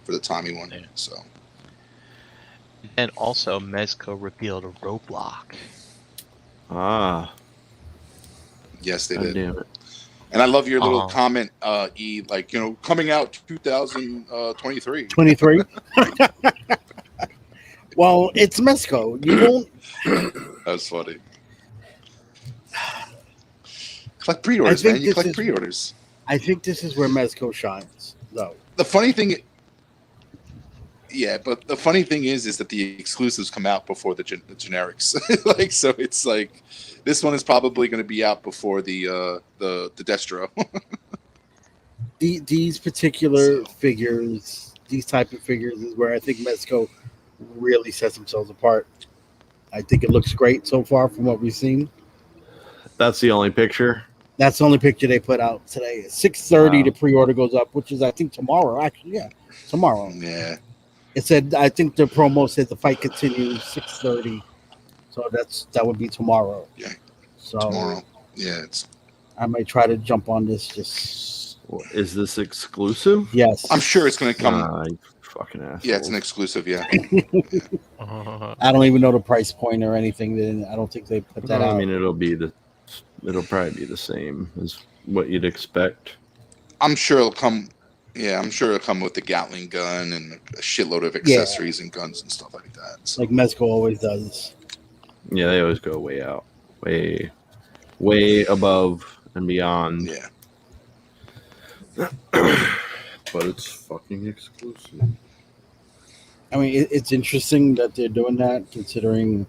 for the Tommy one. Yeah. So And also, Mezco revealed a Roblox. Ah, yes, they God did. damn it. And I love your little Uh-huh. comment, E. Like coming out 2023. 23. Well, it's Mesco. You don't. That's funny. Collect pre-orders, think man. You this collect is- pre-orders. I think this is where Mesco shines, though. The funny thing, yeah, but the funny thing is that the exclusives come out before the generics. Like, so it's like this one is probably going to be out before the Destro. These particular figures, these type of figures, is where I think Mesco really sets themselves apart. I think it looks great so far from what we've seen. That's the only picture. That's the only picture they put out today. At 6:30, Wow. the pre-order goes up, which is I think tomorrow. Actually, yeah, tomorrow. Yeah, It said I think the promo said the fight continues 6:30, so that would be tomorrow. Yeah. So tomorrow. Yeah, it's. I might try to jump on this. Just Is this exclusive? yes, I'm sure it's going to come. You fucking ass. Yeah, it's an exclusive. Yeah, I don't even know the price point or anything. Then I don't think they put that I out. mean, it'll probably be the same as what you'd expect. I'm sure it'll come. Yeah, I'm sure it'll come with the Gatling gun and a shitload of accessories and guns and stuff like that. So, Like Mezco always does. Yeah, they always go way out, way above and beyond. yeah. But it's fucking exclusive. I mean, it's interesting that they're doing that, considering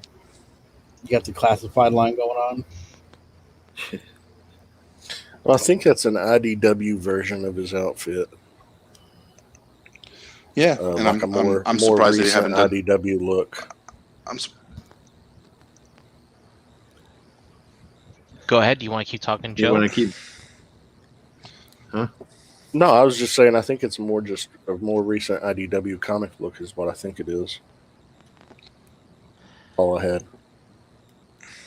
you got the classified line going on. Well, I think that's an IDW version of his outfit. Yeah, and Like a more I'm surprised they recent haven't done. IDW look. I'm su- Go ahead. Do you want to keep talking, You Joe? want to keep? No, I was just saying. I think it's more just a more recent IDW comic look is what I think it is. All I had.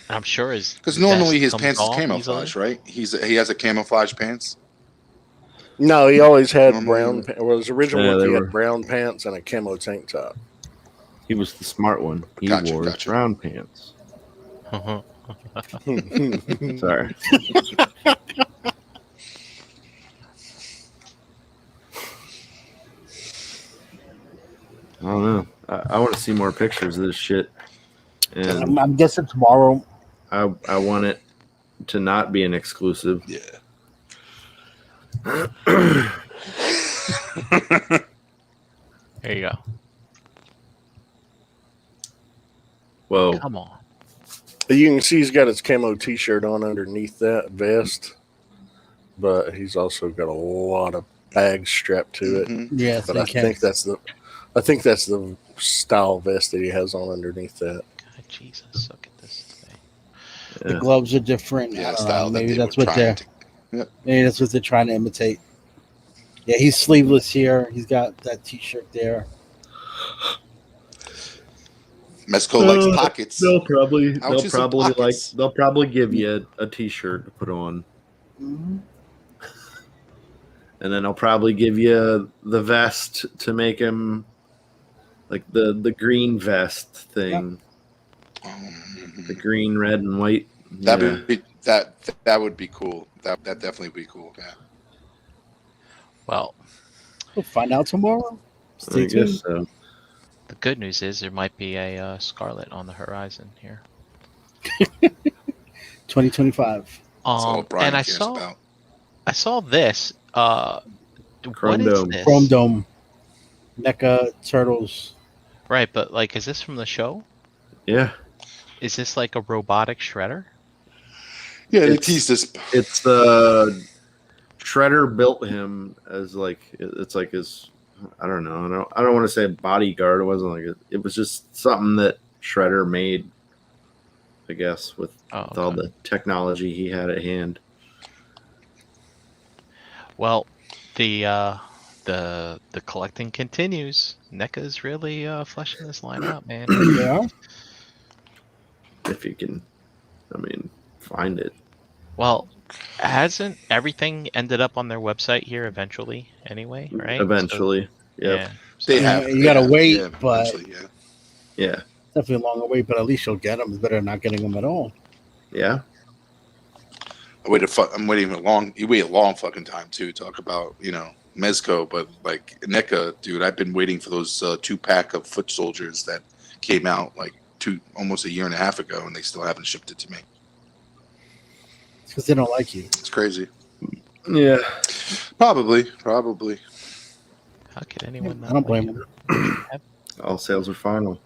I'm sure his Because normally vest his comes pants is off camouflage, easily. right? He has a camouflage pants. No, he always had Um, brown. Well, his original Yeah, look, they he were- had brown pants and a camo tank top. He was the smart one. He Gotcha, wore his gotcha. brown pants. Hmm. Sorry. I don't know. I want to see more pictures of this shit, and I'm guessing tomorrow. I want it to not be an exclusive. Yeah. There you go. Whoa. Come on. You can see he's got his camo T-shirt on underneath that vest, but he's also got a lot of bags strapped to it. Mhm. Yes, But they I can. think that's the style vest that he has on underneath that. God, Jesus, look at this today. The Yeah. gloves are different. I Yeah, don't know, style that maybe they that's were what they're. trying to. Maybe that's what they're trying to imitate. Yeah, he's sleeveless here. He's got that T-shirt there. Mezco likes pockets. They'll probably Ouches and like pockets. they'll probably give you a T-shirt to put on. Mhm. And then I'll probably give you the vest to make him like the green vest thing, the green, red, and white. That Yeah. would be that would be cool. That definitely would be cool. Yeah. Well, We'll find out tomorrow. Stay I guess tuned. so. the good news is there might be a Scarlet on the horizon here. 2025. That's all Brian And I cares saw about. this. What Chrome is Dome. this? Chrome Dome. NECA Turtles. Right, but like, is this from the show? Yeah. Is this like a robotic shredder? Yeah, they It's- teased this. It's Shredder built him as like it's like his. I don't know. I don't want to say bodyguard. It wasn't like it was just something that Shredder made. I guess with Oh, all okay. the technology he had at hand. Well, the collecting continues. NECA's really fleshing this line out, man. Yeah. If you can, I mean, find it. Well, hasn't everything ended up on their website here eventually? Anyway, right? Eventually. So, Yep. yeah. They You have. you gotta wait, yeah, but- eventually, yeah. Yeah. Definitely a longer wait, but at least you'll get them. It's better than not getting them at all. Yeah. I'm waiting a long. You wait a long fucking time too. Talk about Mezco, but like NECA, dude, I've been waiting for those 2-pack of foot soldiers that came out like almost a year and a half ago, and they still haven't shipped it to me. It's because they don't like you. It's crazy. Yeah. Probably. How could anyone not I don't like blame it? them. All sales are final.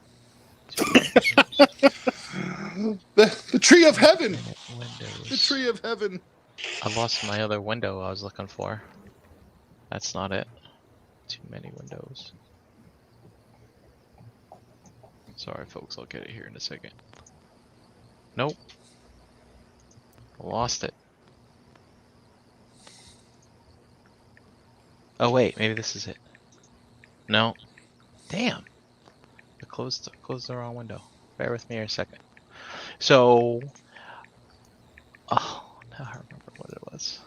The tree of heaven. The Windows. tree of heaven. I lost my other window I was looking for. That's not it. Too many windows. Sorry, folks. I'll get it here in a second. Nope. Lost it. Oh wait, maybe this is it. No. Damn. I closed the wrong window. Bear with me here a second. So, oh, now I remember what it was.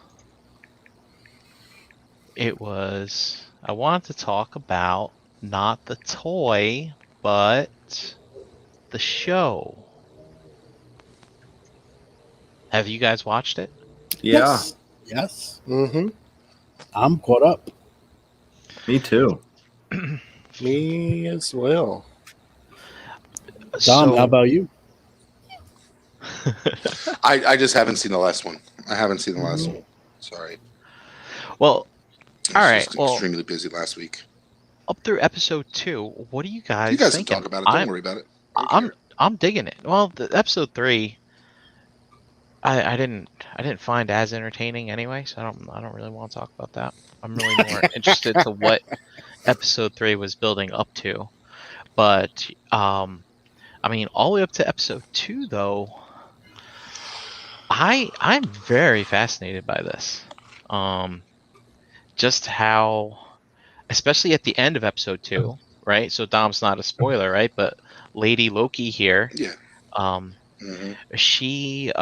It was, I wanted to talk about not the toy, but the show. Have you guys watched it? Yeah. Yes. Yes. Mm-hmm. I'm caught up. Me too. Me as well. Dom, how about you? I just haven't seen the last one. I haven't seen the last one. Sorry. Well, I was All right, just well- extremely busy last week. up through episode 2, what do you guys You guys can thinking? talk about it. Don't worry about it. I don't care. I'm digging it. Well, the episode 3, I didn't find as entertaining anyway, so I don't really want to talk about that. I'm really more interested to what episode 3 was building up to. But I mean, all the way up to episode 2 though, I'm very fascinated by this. Just how, especially at the end of episode 2, right? So Dom's not a spoiler, right? But Lady Loki here, Yeah. Mhm. she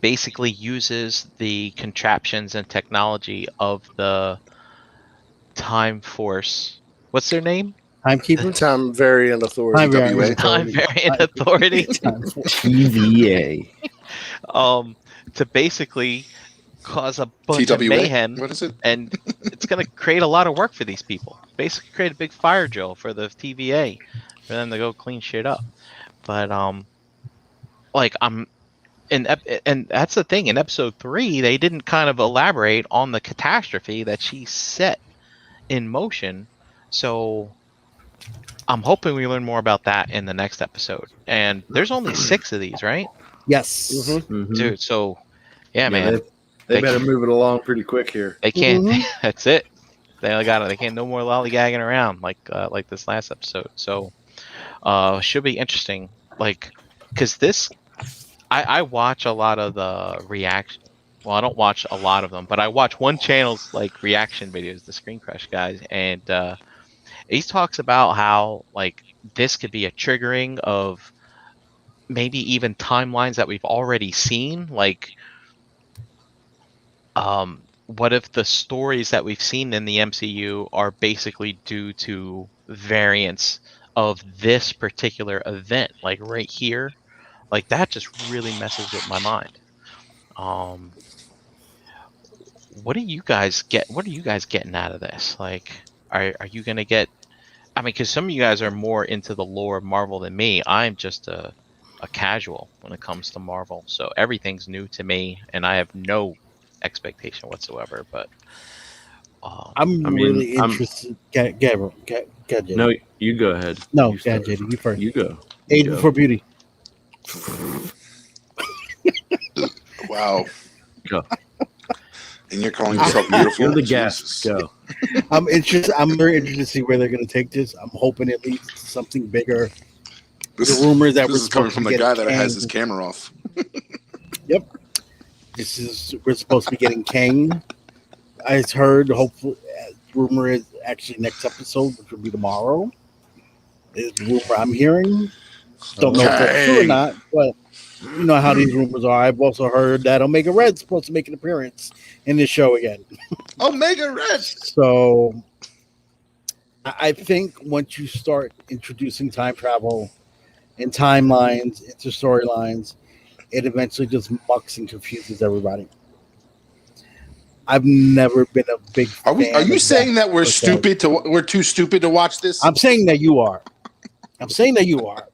basically uses the contraptions and technology of the Time Force. What's their name? Timekeeper? Time Variant Authority. Time Variant Time Authority. Variant Authority. TVA. To basically cause a bunch of TWA? mayhem, What is it? and it's going to create a lot of work for these people. Basically, create a big fire drill for the TVA for them to go clean shit up. But like and that's the thing. In episode 3, they didn't kind of elaborate on the catastrophe that she set in motion. So I'm hoping we learn more about that in the next episode. And there's only 6 of these, right? Yes. Mhm. Mhm. Dude, so yeah, man. They better move it along pretty quick here. They can't. Mhm. That's it. They only got it. They can't no more lollygagging around like this last episode. So, should be interesting. Like, cause this, I watch a lot of the reaction. Well, I don't watch a lot of them, but I watch one channel's like reaction videos, the Screen Crush guys, and he talks about how like this could be a triggering of maybe even timelines that we've already seen, like what if the stories that we've seen in the MCU are basically due to variants of this particular event, like right here? Like that just really messes with my mind. What do you guys get? What are you guys getting out of this? Like, are you gonna get? I mean, because some of you guys are more into the lore of Marvel than me. I'm just a casual when it comes to Marvel, so everything's new to me, and I have no expectation whatsoever. But I'm I mean, really interested. Gabriel, JD. No, you go ahead. No, You go start. ahead, JD. You first. You go. Age You go. before beauty. Wow. Go. And you're calling yourself beautiful? You're the Jesus. guest. Go. I'm interested. I'm very interested to see where they're going to take this. I'm hoping it leads to something bigger. This, The rumors that this we're is coming supposed from to the get guy that has Kang. his camera off. We're supposed to be getting Kang. I heard. Hopefully, rumor is actually next episode, which will be tomorrow. Is the rumor I'm hearing. Don't know if that's true or Kang. not, but you know how these rumors are. I've also heard that Omega Red's supposed to make an appearance in this show again. Omega Red. So I think once you start introducing time travel and timelines into storylines, it eventually just mucks and confuses everybody. I've never been a big Are we? fan Are you of saying that we're Okay. stupid to? We're too stupid to watch this? I'm saying that you are. I'm saying that you are.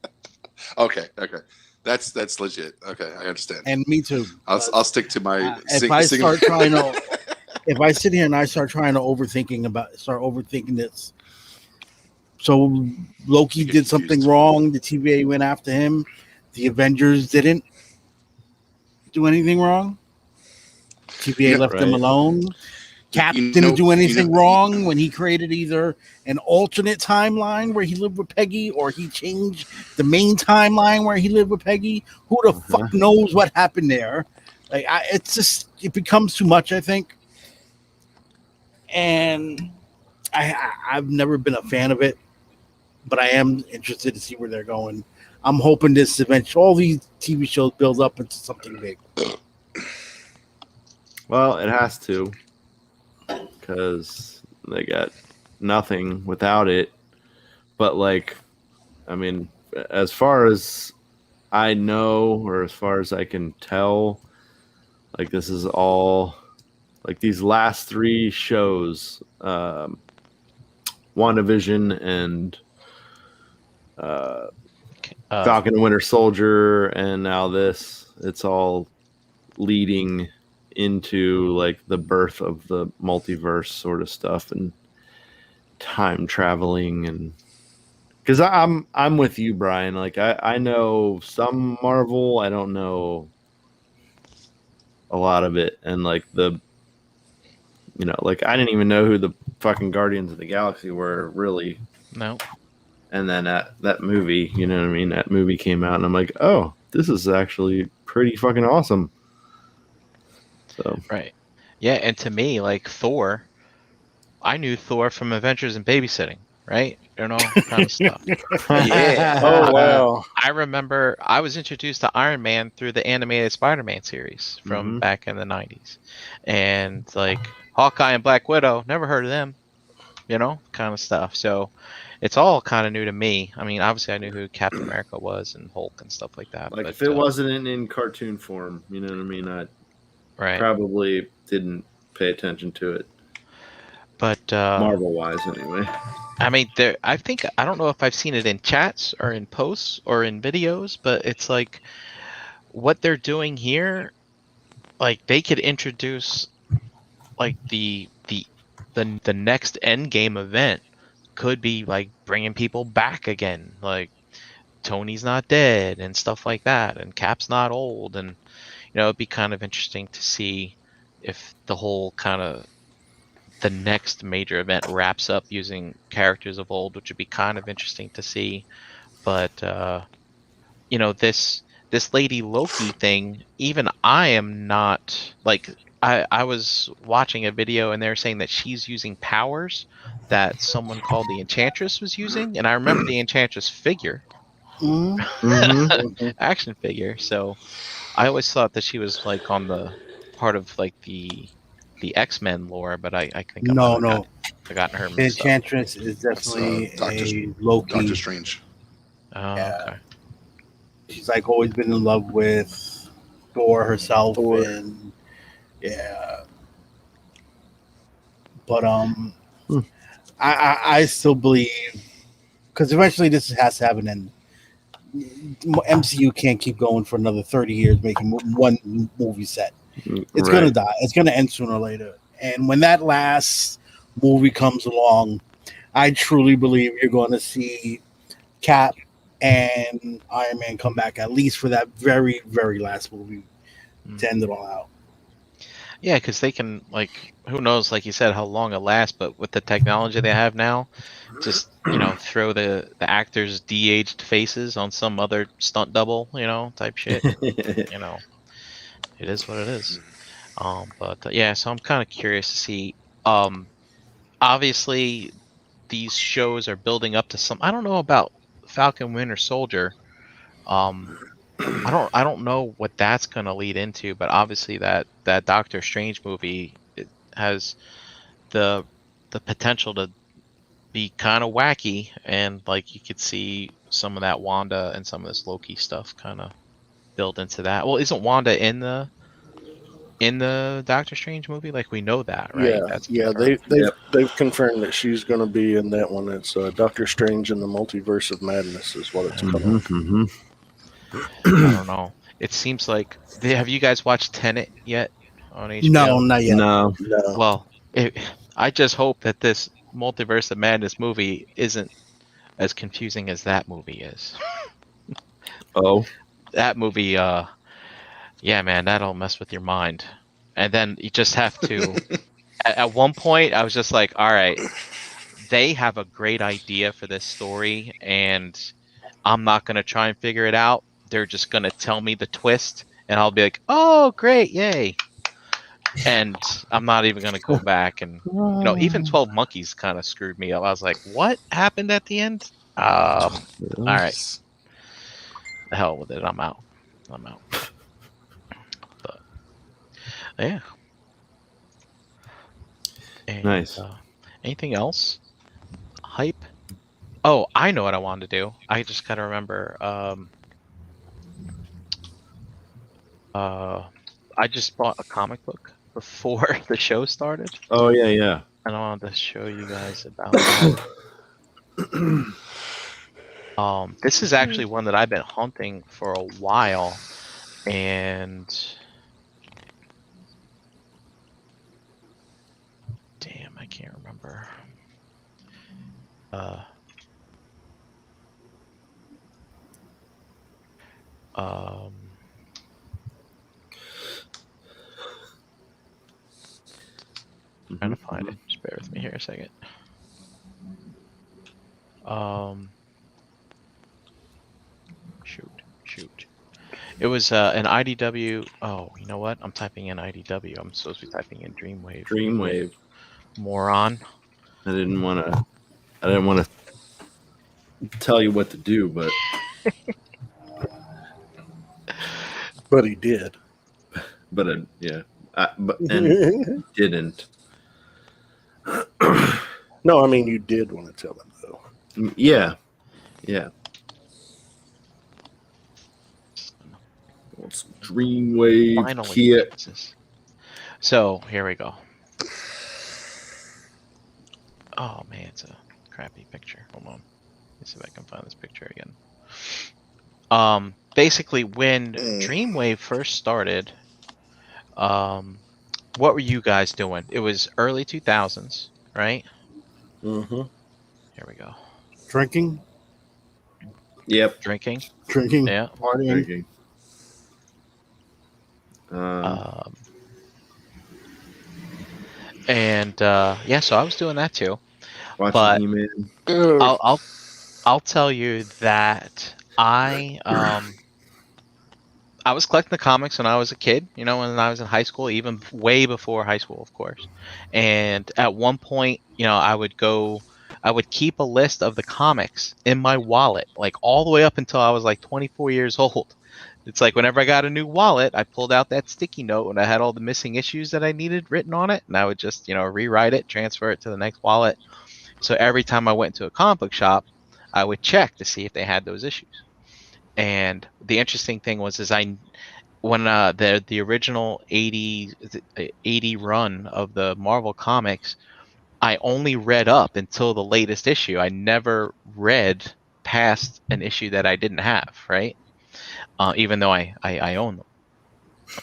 Okay. Okay. That's legit. Okay, I understand. And me too. I'll stick to my. If I start trying to, if I sit here and I start trying to start overthinking this. So Loki You get did something confused. wrong. The TVA went after him. The Avengers didn't do anything wrong. TVA Yeah, left them right. alone. Cap You didn't know- do anything you know- wrong when he created either an alternate timeline where he lived with Peggy or he changed the main timeline where he lived with Peggy. Who the fuck knows what happened there? Like, it's just, it becomes too much, I think. And I've never been a fan of it, but I am interested to see where they're going. I'm hoping this eventually, all these TV shows build up into something big. Well, it has to, because they got nothing without it. But like, I mean, as far as I know, or as far as I can tell, like this is all like these last three shows, WandaVision and Falcon and Winter Soldier, and now this. It's all leading into like the birth of the multiverse sort of stuff and time traveling, and because I'm with you, Brian. Like I know some Marvel, I don't know a lot of it, and like like I didn't even know who the fucking Guardians of the Galaxy were really. no. And then that movie, you know what I mean? That movie came out, and I'm like, oh, this is actually pretty fucking awesome. So Right. Yeah, and to me, like Thor, I knew Thor from Adventures in Babysitting, right? You know, kind of stuff. Yeah. Oh wow. I remember I was introduced to Iron Man through the animated Spider-Man series from Mhm. back in the 90s. And like Hawkeye and Black Widow, never heard of them, you know, kind of stuff. So it's all kind of new to me. I mean, obviously I knew who Captain America was and Hulk and stuff like that. like but, if it wasn't in cartoon form, you know what I mean? I right. probably didn't pay attention to it, But Marvel wise, anyway. I mean, I think I don't know if I've seen it in chats or in posts or in videos, but it's like what they're doing here. Like they could introduce like the next end game event could be like bringing people back again, like Tony's not dead and stuff like that, and Cap's not old, and it'd be kind of interesting to see if the whole kind of the next major event wraps up using characters of old, which would be kind of interesting to see. But this Lady Loki thing, even I am not like I was watching a video and they're saying that she's using powers that someone called the Enchantress was using, and I remember the Enchantress figure, Mm-hmm. action figure. So I always thought that she was like on the part of like the the X-Men lore, but I think I No, might have no. gotten her The mixed up. Enchantress is definitely Doctor- a Loki. Doctor Strange. Oh, Yeah. okay. She's like always been in love with Thor herself, Thor. and yeah. But Hmm. I still believe, because eventually this has to have an end. MCU can't keep going for another 30 years making one movie set. It's gonna die. It's gonna end sooner or later. And when that last movie comes along, I truly believe you're going to see Cap and Iron Man come back at least for that very, very last movie to end it all out. Yeah, because they can, like, who knows, like you said, how long it lasts, but with the technology they have now, just, throw the actors' de-aged faces on some other stunt double, type shit. It is what it is. But yeah, so I'm kind of curious to see. Obviously, these shows are building up to some. I don't know about Falcon Winter Soldier. I don't know what that's going to lead into, but obviously that Doctor Strange movie, it has the potential to be kind of wacky, and like you could see some of that Wanda and some of this Loki stuff kind of build into that. Well, isn't Wanda in the Doctor Strange movie? Like, we know that, right? Yeah, That's yeah. confirmed. They've confirmed that she's going to be in that one. It's Doctor Strange and the Multiverse of Madness is what it's called. Mhm. I don't know. It seems like have you guys watched Tenet yet on HBO? No, not yet. No. No, Well, I just hope that this Multiverse of Madness movie isn't as confusing as that movie is. Oh. That movie, yeah, man, that'll mess with your mind. And then you just have to. At one point, I was just like, all right, they have a great idea for this story, and I'm not going to try and figure it out. They're just going to tell me the twist, and I'll be like, oh, great, yay. And I'm not even going to go back. And, even 12 Monkeys kind of screwed me up. I was like, what happened at the end? All right. The hell with it. I'm out. But, yeah. And, Nice. Anything else? Hype? Oh, I know what I wanted to do. I just gotta remember. I just bought a comic book before the show started, Oh yeah. and I wanted to show you guys about that. This is actually one that I've been hunting for a while, and damn, I can't remember. Trying to find it. Just bear with me here a second. Shoot. It was an IDW. Oh, you know what? I'm typing in IDW. I'm supposed to be typing in Dreamwave. Dreamwave. Moron. I didn't want to tell you what to do, but but he did. yeah. And didn't. No, I mean you did want to tell him though. Yeah. It's Dreamwave Finally. kit. Jesus. So here we go. Oh man, it's a crappy picture. Hold on. Let's see if I can find this picture again. Basically, when Dreamwave first started, what were you guys doing? It was early 2000s, right? Mm-hmm. Here we go. Drinking, Yep. Drinking. yeah, partying. Drinking. And yeah, so I was doing that too. Watching but- He-Man. I'll tell you that I was collecting the comics when I was a kid, when I was in high school, even way before high school, of course. And at one point, I would keep a list of the comics in my wallet, like all the way up until I was like 24 years old, It's like whenever I got a new wallet, I pulled out that sticky note and I had all the missing issues that I needed written on it, and I would just, rewrite it, transfer it to the next wallet. So every time I went to a comic book shop, I would check to see if they had those issues. And the interesting thing was, when the original 80 run of the Marvel comics, I only read up until the latest issue. I never read past an issue that I didn't have, right? Even though I own them.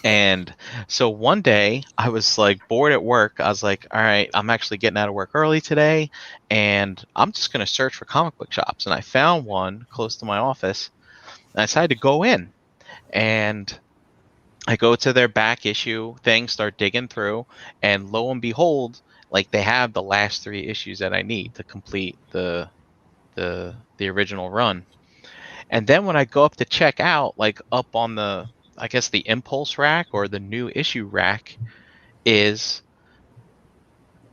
And so one day I was like bored at work. I was like, all right, I'm actually getting out of work early today, and I'm just going to search for comic book shops. And I found one close to my office, and I decided to go in. And I go to their back issue thing, start digging through, and lo and behold, like they have the last 3 issues that I need to complete the original run. And then when I go up to check out, like up on the, I guess the impulse rack or the new issue rack is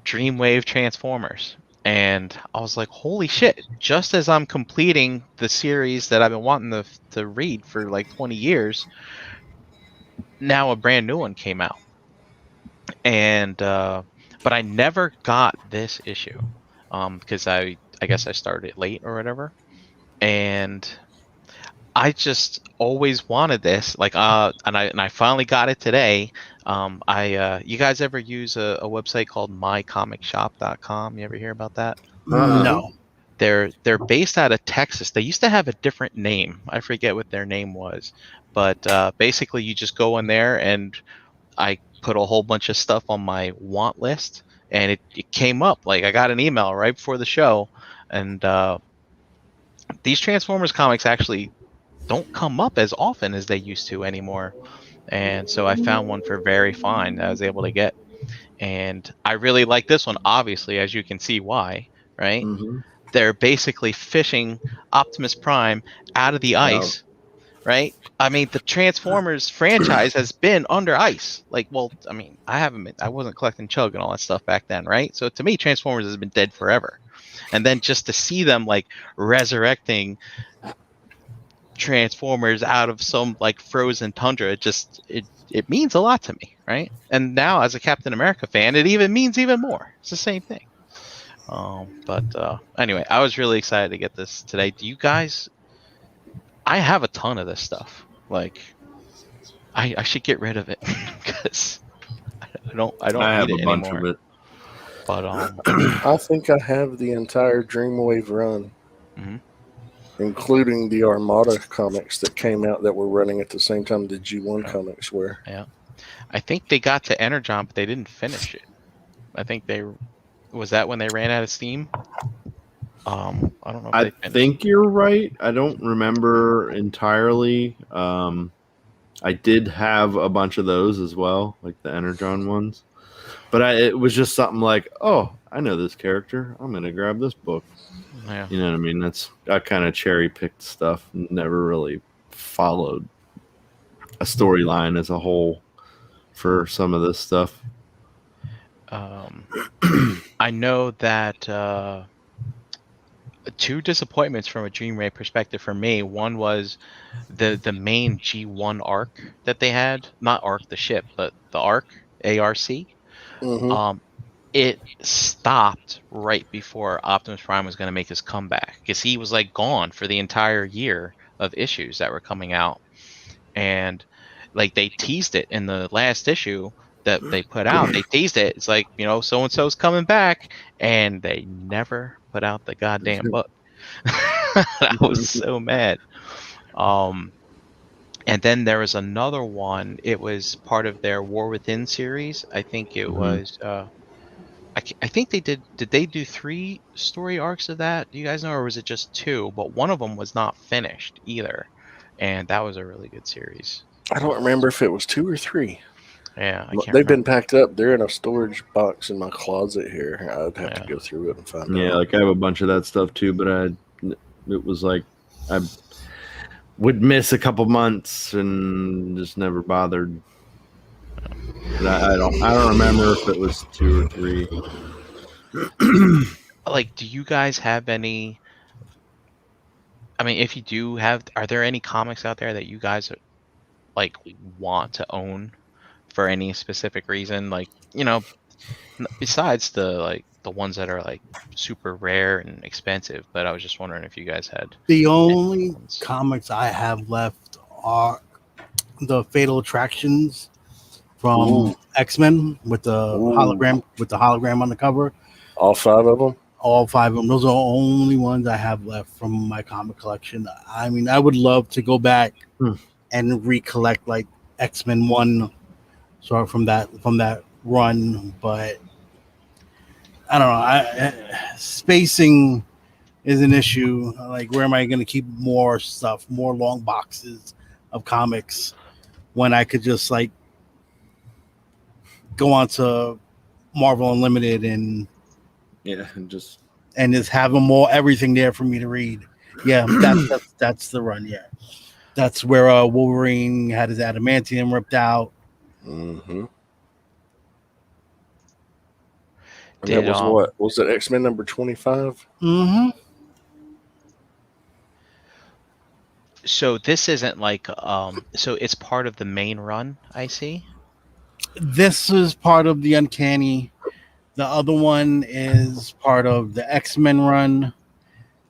Dreamwave Transformers. And I was like, holy shit, just as I'm completing the series that I've been wanting to read for like 20 years, now a brand new one came out. And, but I never got this issue because I guess I started late or whatever. And I just always wanted this, like, and I finally got it today. You guys ever use a website called mycomicshop.com? You ever hear about that? No. They're based out of Texas. They used to have a different name. I forget what their name was, but basically you just go in there, and I put a whole bunch of stuff on my want list, and it came up. Like I got an email right before the show, and these Transformers comics actually don't come up as often as they used to anymore. And so I found one for very fine that I was able to get. And I really like this one, obviously, as you can see why, right? Mm-hmm. They're basically fishing Optimus Prime out of the ice, right? I mean, the Transformers franchise has been under ice. Like, well, I mean, I wasn't collecting Chug and all that stuff back then, right? So to me, Transformers has been dead forever. And then just to see them like resurrecting Transformers out of some like frozen tundra, it means a lot to me, right? And now as a Captain America fan, it even means even more. It's the same thing. But anyway, I was really excited to get this today. Do you guys? I have a ton of this stuff. Like, I should get rid of it because I don't I have need a it bunch anymore. of it. But I think I have the entire Dreamwave run, Mhm. including the Armada comics that came out that were running at the same time the G1 comics were. I think they got to Energon, but they didn't finish it. I think was that when they ran out of steam. I don't know if I they finished. think you're right. I don't remember entirely. I did have a bunch of those as well, like the Energon ones. But it was just something like, oh, I know this character. I'm going to grab this book. Yeah. You know what I mean? I kind of cherry-picked stuff. Never really followed a storyline as a whole for some of this stuff. I know that 2 disappointments from a Dreamwave perspective for me. One was the main G1 arc that they had, not arc the ship, but the arc, ARC. Mm-hmm. It stopped right before Optimus Prime was going to make his comeback because he was like gone for the entire year of issues that were coming out, and like they teased it in the last issue that they put out. They teased it. It's like, so and so's coming back, and they never put out the goddamn book. I was so mad. And then there was another one. It was part of their War Within series. I think it was. I think they did. Did they do 3 story arcs of that? Do you guys know, or was it just 2? But one of them was not finished either, and that was a really good series. I don't remember if it was 2 or 3. Yeah, I can't. They've been packed up. They're in a storage box in my closet here. I'd have to go through it and find out. Yeah, like I have a bunch of that stuff too, but it was like I would miss a couple months and just never bothered. I don't remember if it was 2 or 3. Like, do you guys have any? I mean, if you do have, are there any comics out there that you guys like want to own for any specific reason? Like, besides the ones that are like super rare and expensive, but I was just wondering if you guys had The any only ones. comics I have left are the Fatal Attractions from Ooh. X-Men with the Ooh. hologram on the cover. All 5 of them. All 5 of them. Those are the only ones I have left from my comic collection. I mean, I would love to go back and recollect like X-Men 1, so from that run, but I don't know. Spacing is an issue. Like, where am I going to keep more stuff, more long boxes of comics, when I could just like go on to Marvel Unlimited and just have them all, everything there for me to read. Yeah, that's the run. Yeah, that's where Wolverine had his adamantium ripped out. Mm-hmm. And Did, that was what was it? X-Men number 25. Mm-hmm. So this isn't like so it's part of the main run, I see. This is part of the Uncanny. The other one is part of the X-Men run.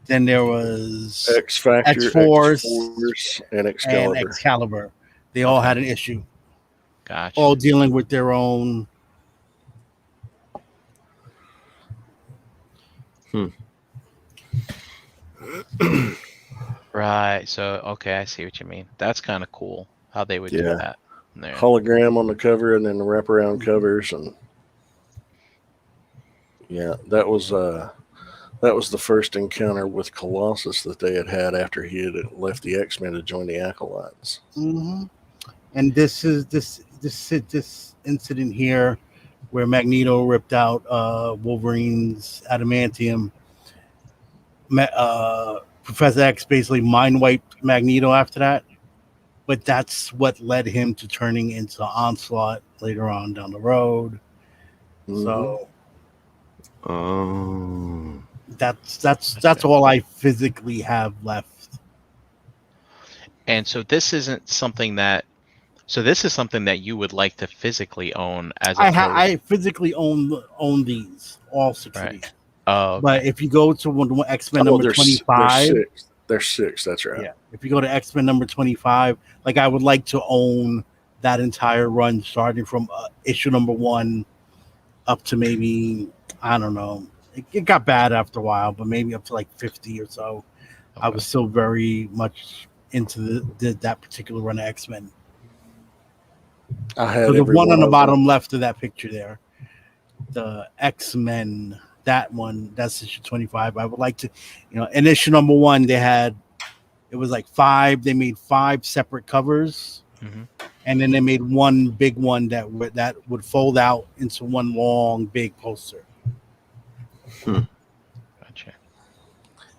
Then there was X-Factor, X-Force, and and Excalibur. They all had an issue, Gotcha. all dealing with their own. Right. So okay, I see what you mean. That's kind of cool how they would do Yeah. that. There. Hologram on the cover, and then the wraparound covers, and yeah, that was the first encounter with Colossus that they had after he had left the X-Men to join the Acolytes. Mm-hmm. And this is this incident here where Magneto ripped out Wolverine's adamantium. Professor X basically mind wiped Magneto after that, but that's what led him to turning into Onslaught later on down the road. Mm-hmm. So oh, that's all I physically have left. And so this isn't something that. So this is something that you would like to physically own as I physically own these, all 6 of these. Oh, But if you go to X-Men number 25, There's 6. That's right. yeah. If you go to X-Men number 25, like, I would like to own that entire run, starting from issue number 1 up to maybe, I don't know. It got bad after a while, but maybe up to like 50 or so. okay. I was still very much into that particular run of X-Men. I had So the every one on the of bottom them. left of that picture there, the X-Men, that one, that's issue 25. I would like to, in issue number 1, it was like 5. They made 5 separate covers, and then they made one big one that would fold out into one long big poster. Gotcha.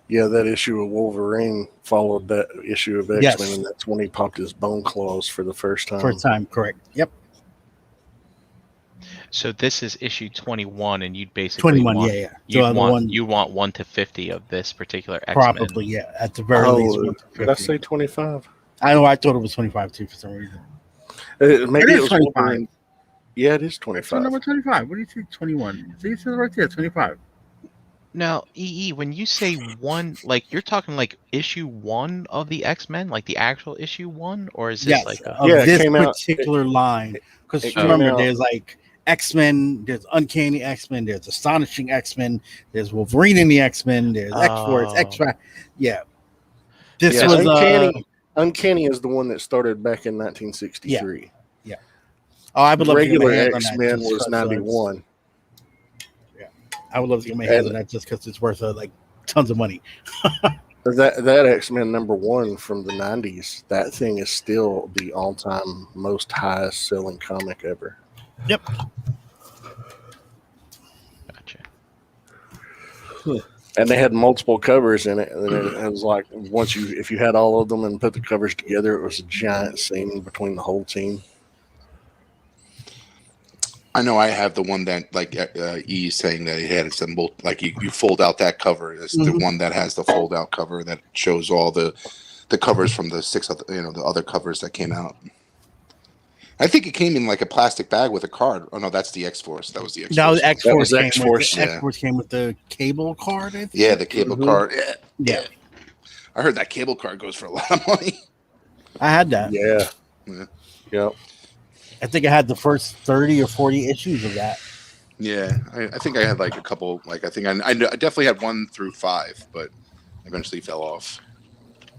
Yeah, that issue of Wolverine followed that issue of X-Men, Yes. and that's when he popped his bone claws for the first time. First time, correct? Yep. So this is issue 21, and you'd basically 21, want, yeah. You'd So the want one, you want 1 to 50 of this particular X-Men. probably, yeah. At the very least, 1 to 50. Did I say 25? I know. I thought it was 25 too for some reason. Maybe It it is was 25. Wolverine. Yeah, it is So 25. number 25. What do you see? 21. See, it says right there, 25. Now, EE, when you say 1, like you're talking like issue 1 of the X-Men, like the actual issue 1, or is this Yes, like a? of Yeah, it this came out- particular line. Because it came remember, out- there's like X-Men, there's Uncanny X-Men, there's Astonishing X-Men, there's Wolverine in the X-Men, there's X-Force, Oh. X-Factor. Yeah. This Yeah, was Uncanny is the one that started back in 1963. I would love Regular to get my hands on that. X-Men just was 'cause, 91. I would love to get my hands on that just because it's worth like tons of money. That X-Men number 1 from the 90s, that thing is still the all-time most highest selling comic ever. Yep. Gotcha. And they had multiple covers in it, and it was like if you had all of them and put the covers together, it was a giant scene between the whole team. I know I have the one that like E saying that it had some like you fold out that cover. It's the one that has the fold out cover that shows all the covers from the 6 other the other covers that came out. I think it came in like a plastic bag with a card. Oh no, that's the X Force. That was the X That was Force. X That Force. was X-Force, yeah. X Force came with the cable card. I think. Yeah, the cable Mhm. card. Yeah. Yeah. I heard that cable card goes for a lot of money. I had that. Yeah. Yeah. Yep. I think I had the first 30 or 40 issues of that. Yeah, I think I had like a couple. Like I think I definitely had 1 through 5, but eventually fell off.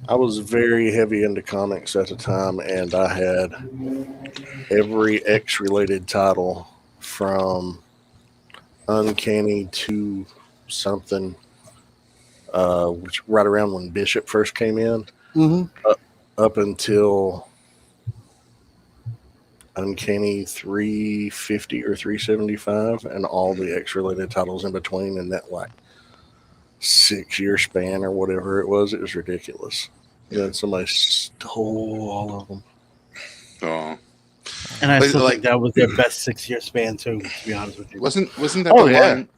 I was very heavy into comics at the time, and I had every X-related title from Uncanny to something, which right around when Bishop first came in, Mm-hmm. up until Uncanny 350 or 375, and all the X-related titles in between in that like 6-year span or whatever it was. It was ridiculous. And then somebody stole all of them. Oh, And I Like- still like- think that was their best 6-year span too. To be honest with you. wasn't that Oh, the yeah. line?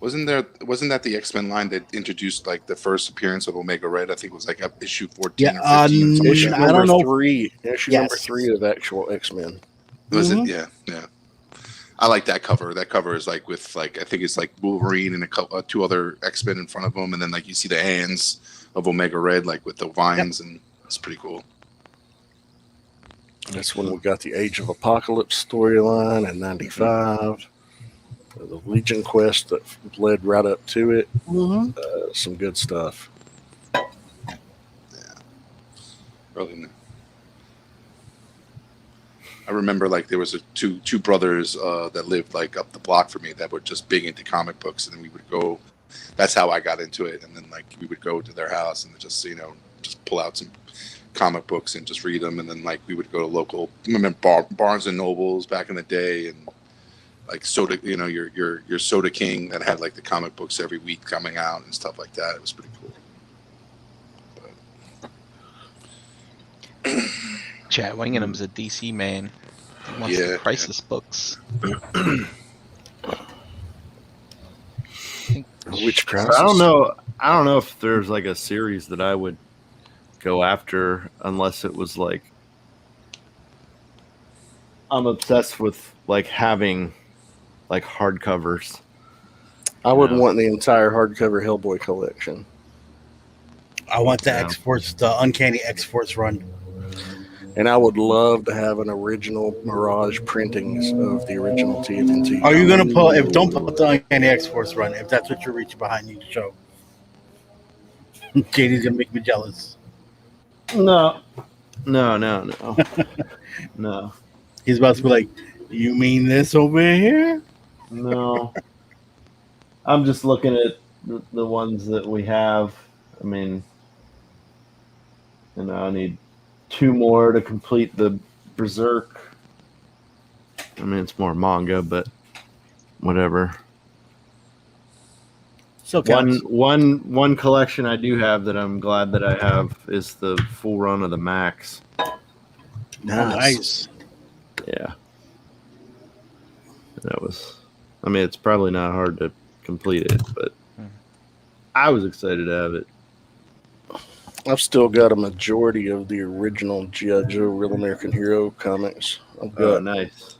Wasn't that the X-Men line that introduced like the first appearance of Omega Red? I think it was like issue 14 Yeah, or 15 or something Issue like I that. don't know. number 3. Issue number Yes. 3 of actual X-Men. Was Mhm. it? Yeah. I like that cover. That cover is like with like I think it's like Wolverine and a couple, 2 other X-Men in front of him, and then like you see the hands of Omega Red like with the vines, and it's pretty cool. That's when we got the Age of Apocalypse storyline in '95. The Legion quest that led right up to it. Mm-hmm. Some good stuff. Really. I remember like there was two brothers that lived like up the block from me that were just big into comic books, and we would go. That's how I got into it, and then like we would go to their house and just just pull out some comic books and just read them, and then like we would go to local Barnes and Nobles back in the day, and like soda, your Soda King that had like the comic books every week coming out and stuff like that. It was pretty cool. Chad Wingham's a DC man. He wants Yeah. the Crisis books. Which crisis? I don't know. I don't know if there's like a series that I would go after unless it was like I'm obsessed with like having like hardcovers. I would Yeah. want the entire hardcover Hellboy collection. I want the Yeah. X Force, the Uncanny X Force run. And I would love to have an original Mirage printings of the original TNT. Are you gonna pull? If don't put the Uncanny X Force run, if that's what you're reaching behind you to show. JD's gonna make me jealous. No. No. No. He's about to be like, "You mean this over here?" No. I'm just looking at the ones that we have. I mean, I need 2 more to complete the Berserk. I mean, it's more manga, but whatever. So counts. One collection I do have that I'm glad that I have is the full run of the Max. Nice. Yeah. That was, I mean, it's probably not hard to complete it, but I was excited to have it. I've still got a majority of the original G.I. Joe Real American Hero comics. I've Oh, got nice.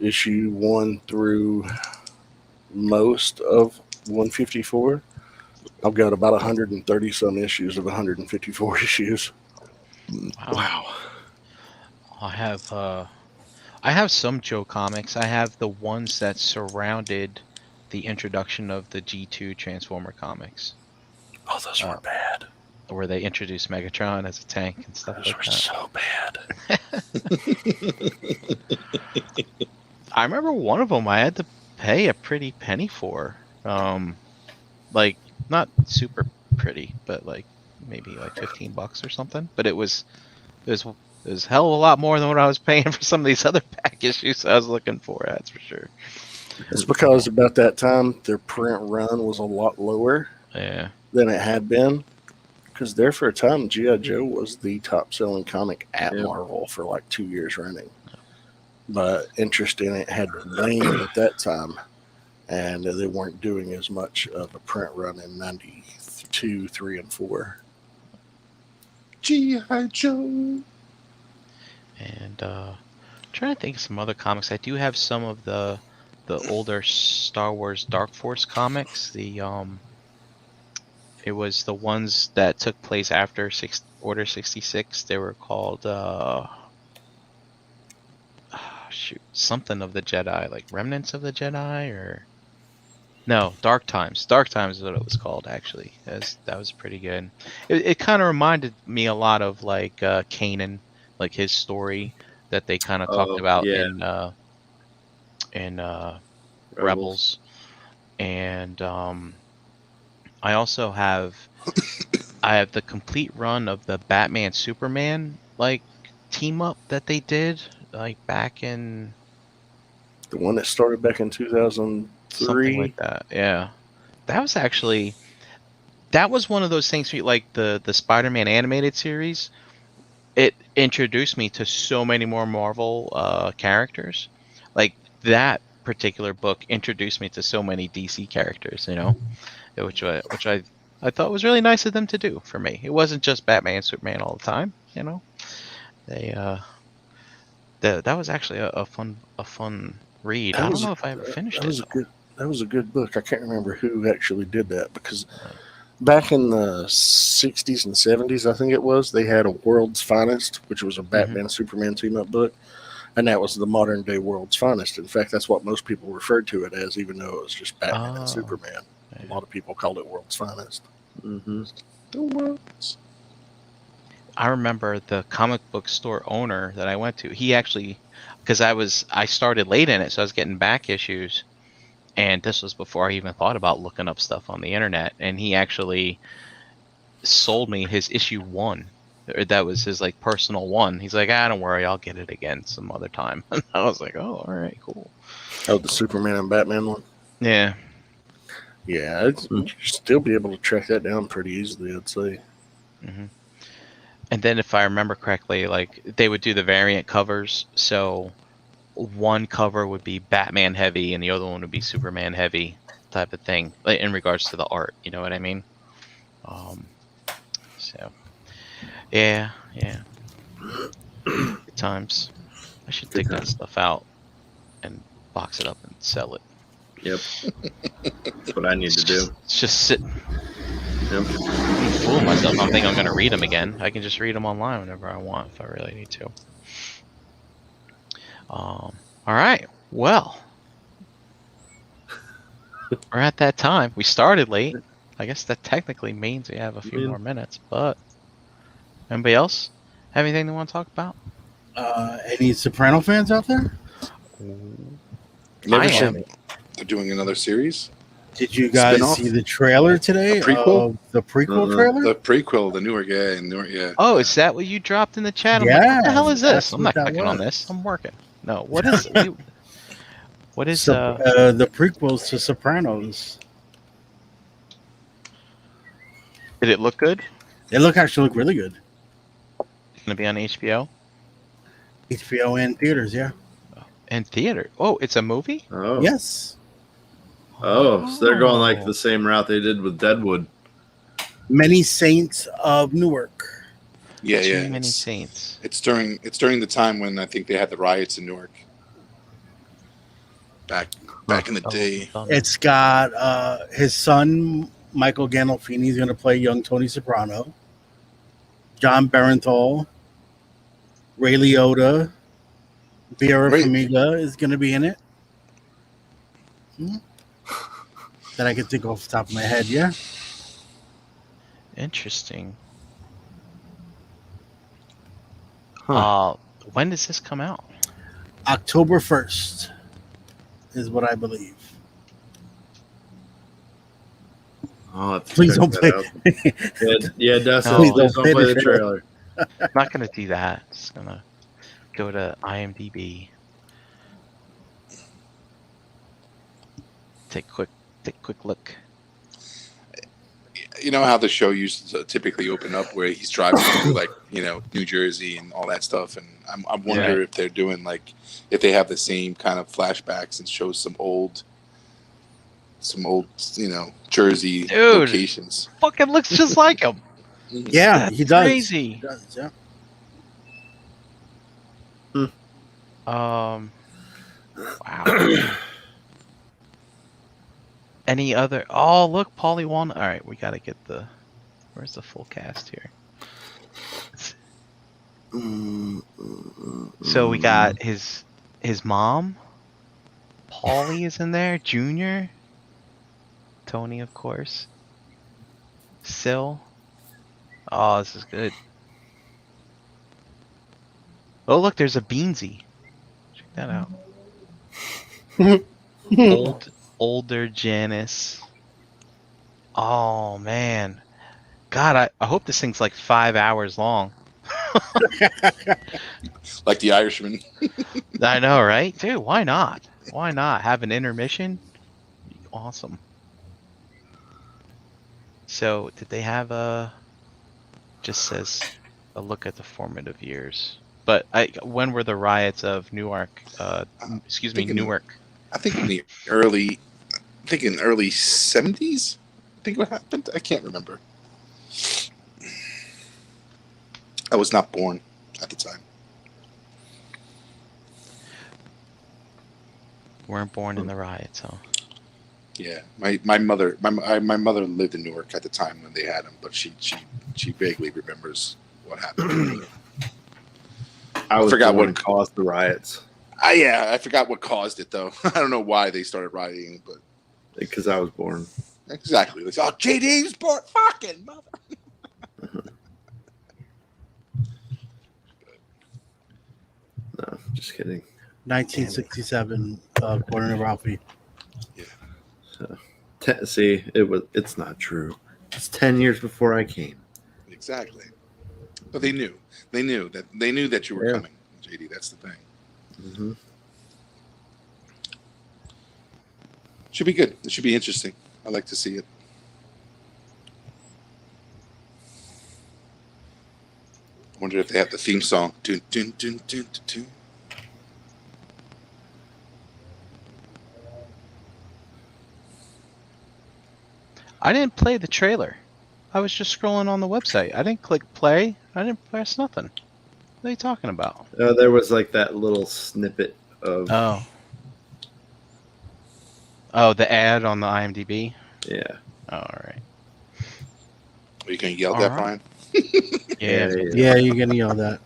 issue 1 through most of 154. I've got about 130 some issues of 154 issues. Wow. I have some Joe comics. I have the ones that surrounded the introduction of the G2 Transformer comics, Oh, those were bad. where they introduced Megatron as a tank and stuff Those like were that. so bad. I remember one of them I had to pay a pretty penny for. Like not super pretty, but like maybe like $15 or something. But it was hell of a lot more than what I was paying for some of these other pack issues I was looking for. That's for sure. It's because about that time their print run was a lot lower Yeah. than it had been. Because there for a time, G.I. Joe was the top selling comic at Yeah. Marvel for like 2 years running. But interest in it had waned at that time. And they weren't doing as much of a print run in 92, 3, and 4. G.I. Joe. And trying to think of some other comics. I do have some of the older Star Wars Dark Force comics. It was the ones that took place after Order 66. They were called something of the Jedi, like Remnants of the Jedi, or no, Dark Times. Dark Times is what it was called, actually. That was pretty good. It kind of reminded me a lot of like Kanan, like his story that they kind of talked about in Rebels. And I also have the complete run of the Batman Superman like team up that they did like back in The one that started back in 2003. something like that. Yeah, that was one of those things. Like the Spider-Man animated series, it introduced me to so many more Marvel characters. Like that particular book introduced me to so many DC characters. You know, which I thought was really nice of them to do for me. It wasn't just Batman and Superman all the time. You know, they that was actually a fun read. I don't know if I ever finished it. That was a good book. I can't remember who actually did that, because back in the 60s and 70s, I think it was, they had a World's Finest, which was a Batman Superman team-up book, and that was the modern day World's Finest. In fact, that's what most people referred to it as, even though it was just Batman and Superman. A lot of people called it World's Finest. Mm-hmm. The World's. I remember the comic book store owner that I went to. He actually, because I started late in it, so I was getting back issues, and this was before I even thought about looking up stuff on the internet. And he actually sold me his issue 1. That was his like personal one. He's like, don't worry, I'll get it again some other time. And I was like, oh, all right, cool. Oh, the Superman and Batman one? Yeah. Yeah, you'd still be able to track that down pretty easily, I'd say. Mm-hmm. And then if I remember correctly, like they would do the variant covers. So one cover would be Batman heavy and the other one would be Superman heavy type of thing, like in regards to the art. You know what I mean? So yeah. Good times. I should dig that stuff out and box it up and sell it. Yep. That's what I need to do. It's just sitting. Yep. I'm fooling myself. I think I'm going to read them again. I can just read them online whenever I want if I really need to. All right. Well, we're at that time. We started late. I guess that technically means we have a few more minutes. But anybody else have anything they want to talk about? Any Soprano fans out there? Never I seen am. it. They're doing another series. Did you guys Spin-off? see the trailer today? A prequel? Of the prequel trailer? The prequel, the newer guy, yeah. Oh, is that what you dropped in the chat? I'm like, Yeah, what the hell is this? that's I'm what not that clicking on was. this. I'm working. No, what is what is the prequels to Sopranos? did it look good? They actually look really good. Gonna be on HBO HBO and theaters, yeah. and theater. Oh, it's a movie? Oh. Yes. Oh, so they're going like the same route they did with Deadwood. Many Saints of Newark. Yeah, Too yeah. many It's, saints. it's during the time when I think they had the riots in Newark. Back in the day. It's got his son, Michael Gandolfini, is going to play young Tony Soprano. John Barenthal, Ray Liotta, Vera Ray- Farmiga is going to be in it. That I can think off the top of my head, yeah. Interesting. Huh. When does this come out? October 1st is what I believe. Oh, let's Please check don't that play. out. Yeah, Dustin, No. please don't play the trailer. I'm not gonna do that. Just gonna go to IMDb. Take a quick look. You know how the show used to typically open up where he's driving through like, New Jersey and all that stuff, and I wonder if they're doing like, if they have the same kind of flashbacks and show some old Jersey Dude. locations. Fucking looks just like him. Yeah, he does. Crazy. He does, yeah. Wow. Any other? Oh, look, Polly Walnut. All right, we gotta get the. Where's the full cast here? So we got his mom. Paulie is in there. Junior. Tony, of course. Sil. Oh, this is good. Oh, look, there's a Beansy. Check that out. Older Janice. Oh man, God, I hope this thing's like 5 hours long. Like the Irishman. I know, right, dude? Why not? Why not have an intermission? Awesome. So, did they have a? Just says a look at the formative years. But when were the riots of Newark? Excuse me, Newark. I think in the early 70s. I think what happened. I can't remember. I was not born at the time. Weren't born in the riots, huh? Yeah, my mother lived in Newark at the time when they had him, but she vaguely remembers what happened. I forgot what caused the riots. I forgot what caused it though. I don't know why they started rioting, but because I was born. Exactly. Like, oh, JD's born. Fucking mother. No, just kidding. 1967, born in Ralphie. Yeah. So, see, it's not true. It's 10 years before I came. Exactly. But they knew that you were coming, JD. That's the thing. Mm-hmm. Should be good. It should be interesting. I like to see it. I wonder if they have the theme song. Dun, dun, dun, dun, dun, dun. I didn't play the trailer. I was just scrolling on the website. I didn't click play. I didn't press nothing. What are you talking about? There was like that little snippet of. Oh, the ad on the IMDb? Yeah. Oh, all right. Are you going to yell that, Brian? Yeah, you're going to yell that.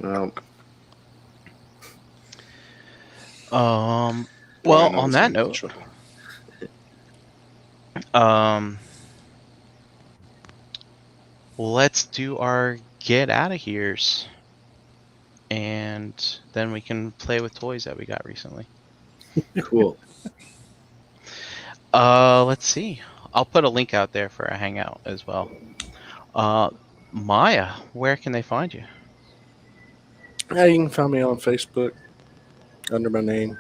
Well, well, on that note, let's do our get out of here's, and then we can play with toys that we got recently. Cool. Let's see. I'll put a link out there for a hangout as well. Maya, where can they find you? Yeah, you can find me on Facebook under my name.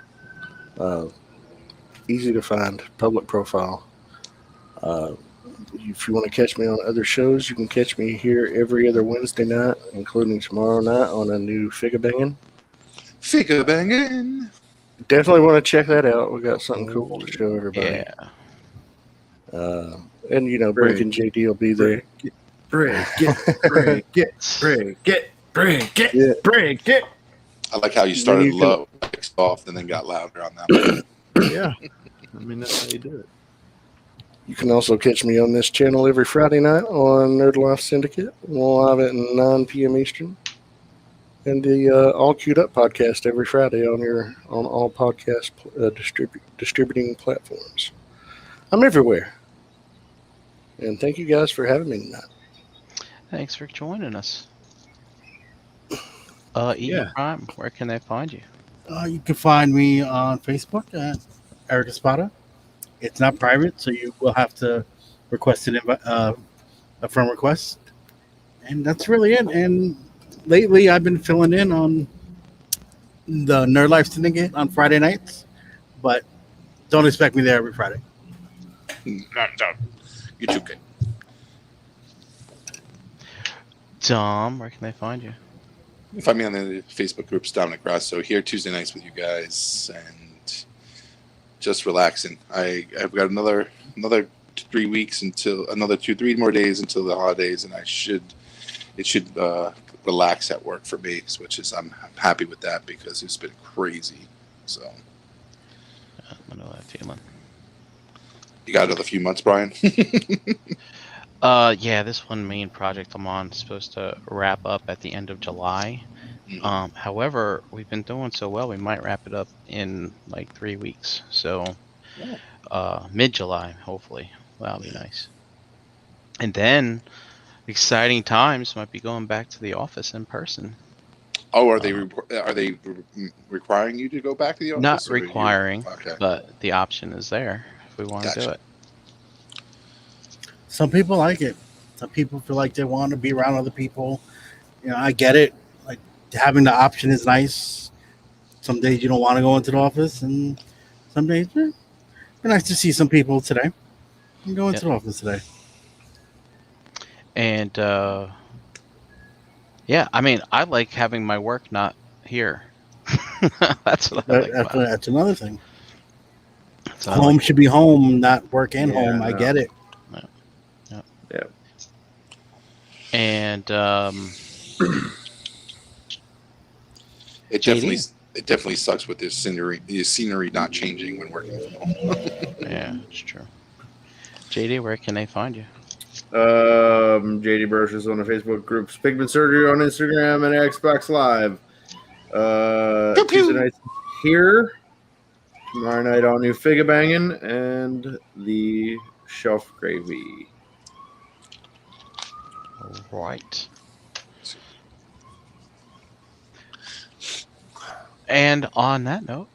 Easy to find, public profile. If you want to catch me on other shows, you can catch me here every other Wednesday night, including tomorrow night on a new Figure Bangin'. Figure Bangin'. Definitely want to check that out. We got something cool to show everybody. Yeah. And you know, Brick and JD will be there. Break it. I like how you started low, soft, and then got louder on that. Yeah. I mean, that's how you do it. You can also catch me on this channel every Friday night on Nerd Life Syndicate, live at 9 p.m. Eastern. And the All Queued Up podcast every Friday on all podcast distributing platforms. I'm everywhere. And thank you guys for having me tonight. Thanks for joining us. Prime, where can they find you? You can find me on Facebook at Eric Espada. It's not private, so you will have to request a friend request. And that's really it. And lately, I've been filling in on the Nerd Life Syndicate on Friday nights, but don't expect me there every Friday. No. You're too good. Dom, where can they find you? You can find me on the Facebook groups, Dominic Grasso, here Tuesday nights with you guys, and just relaxing. I've got another 3 weeks until another 3 more days until the holidays, and I should relax at work for me, which is I'm happy with that because it's been crazy. So I know that feeling. you got another few months, Brian. Yeah, this one main project I'm on is supposed to wrap up at the end of July. However, we've been doing so well, we might wrap it up in like 3 weeks. So, mid-July, hopefully. That'll be nice. And then, exciting times, might be going back to the office in person. Oh, are they requiring you to go back to the office? Not or you- requiring, Okay. but the option is there if we want to do Gotcha. it. Some people like it. Some people feel like they want to be around other people. You know, I get it. Like having the option is nice. Some days you don't want to go into the office, and some days it's nice to see some people today. I'm going to the office today. And yeah, I mean, I like having my work not here. That's what I like about it. That's another thing. So I Home like- should be home, not work and Yeah, home. I no. get it. And It JD? definitely sucks with the scenery not changing when working from home. yeah, it's true. JD, where can they find you? JD Burgess on the Facebook groups, Pigment Surgery on Instagram, and Xbox Live. Tuesday nights here. Tomorrow night all new Figure Banging and the Shelf Gravy. Right. And on that note,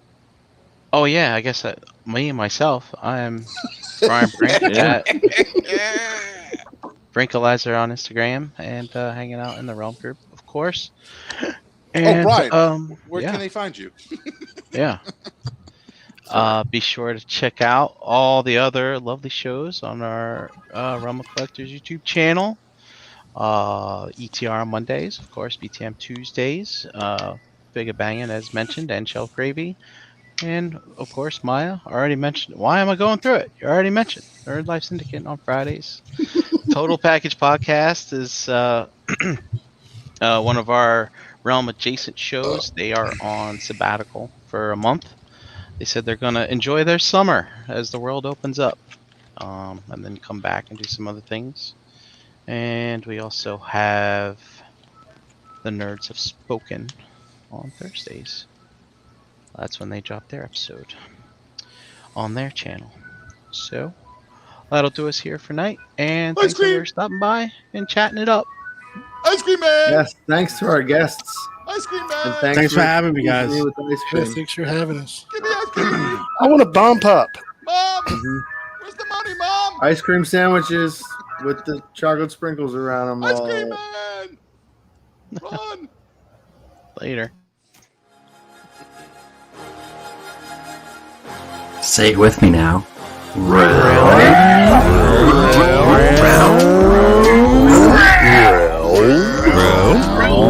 oh yeah, I guess that myself, I am Brian Brink at Brinkalizer on Instagram and hanging out in the Realm group, of course. And, Brian, where yeah, can they find you? yeah. Be sure to check out all the other lovely shows on our Realm of Collectors YouTube channel. ETR on Mondays, of course, BTM Tuesdays, Big Bangin' as mentioned, and Shelf Gravy. And of course, Maya already mentioned. Why am I going through it? You already mentioned Nerd Life Syndicate on Fridays. Total Package Podcast is one of our Realm adjacent shows. They are on sabbatical for a month. They said they're going to enjoy their summer as the world opens up, and then come back and do some other things. And we also have The Nerds Have Spoken on Thursdays. That's when they drop their episode on their channel. So that'll do us here for night. And Ice thanks cream! for stopping by and chatting it up. Ice cream man! Yes, thanks to our guests. Ice cream And man! Thanks for having me, guys. with the ice Yeah, cream. thanks for having us. Give me ice cream! I want a bump up. Mom! Mhm. Where's the money, Mom? Ice cream sandwiches with the chocolate sprinkles around them. Ice all. cream man! Run! Later. Say it with me now. Round.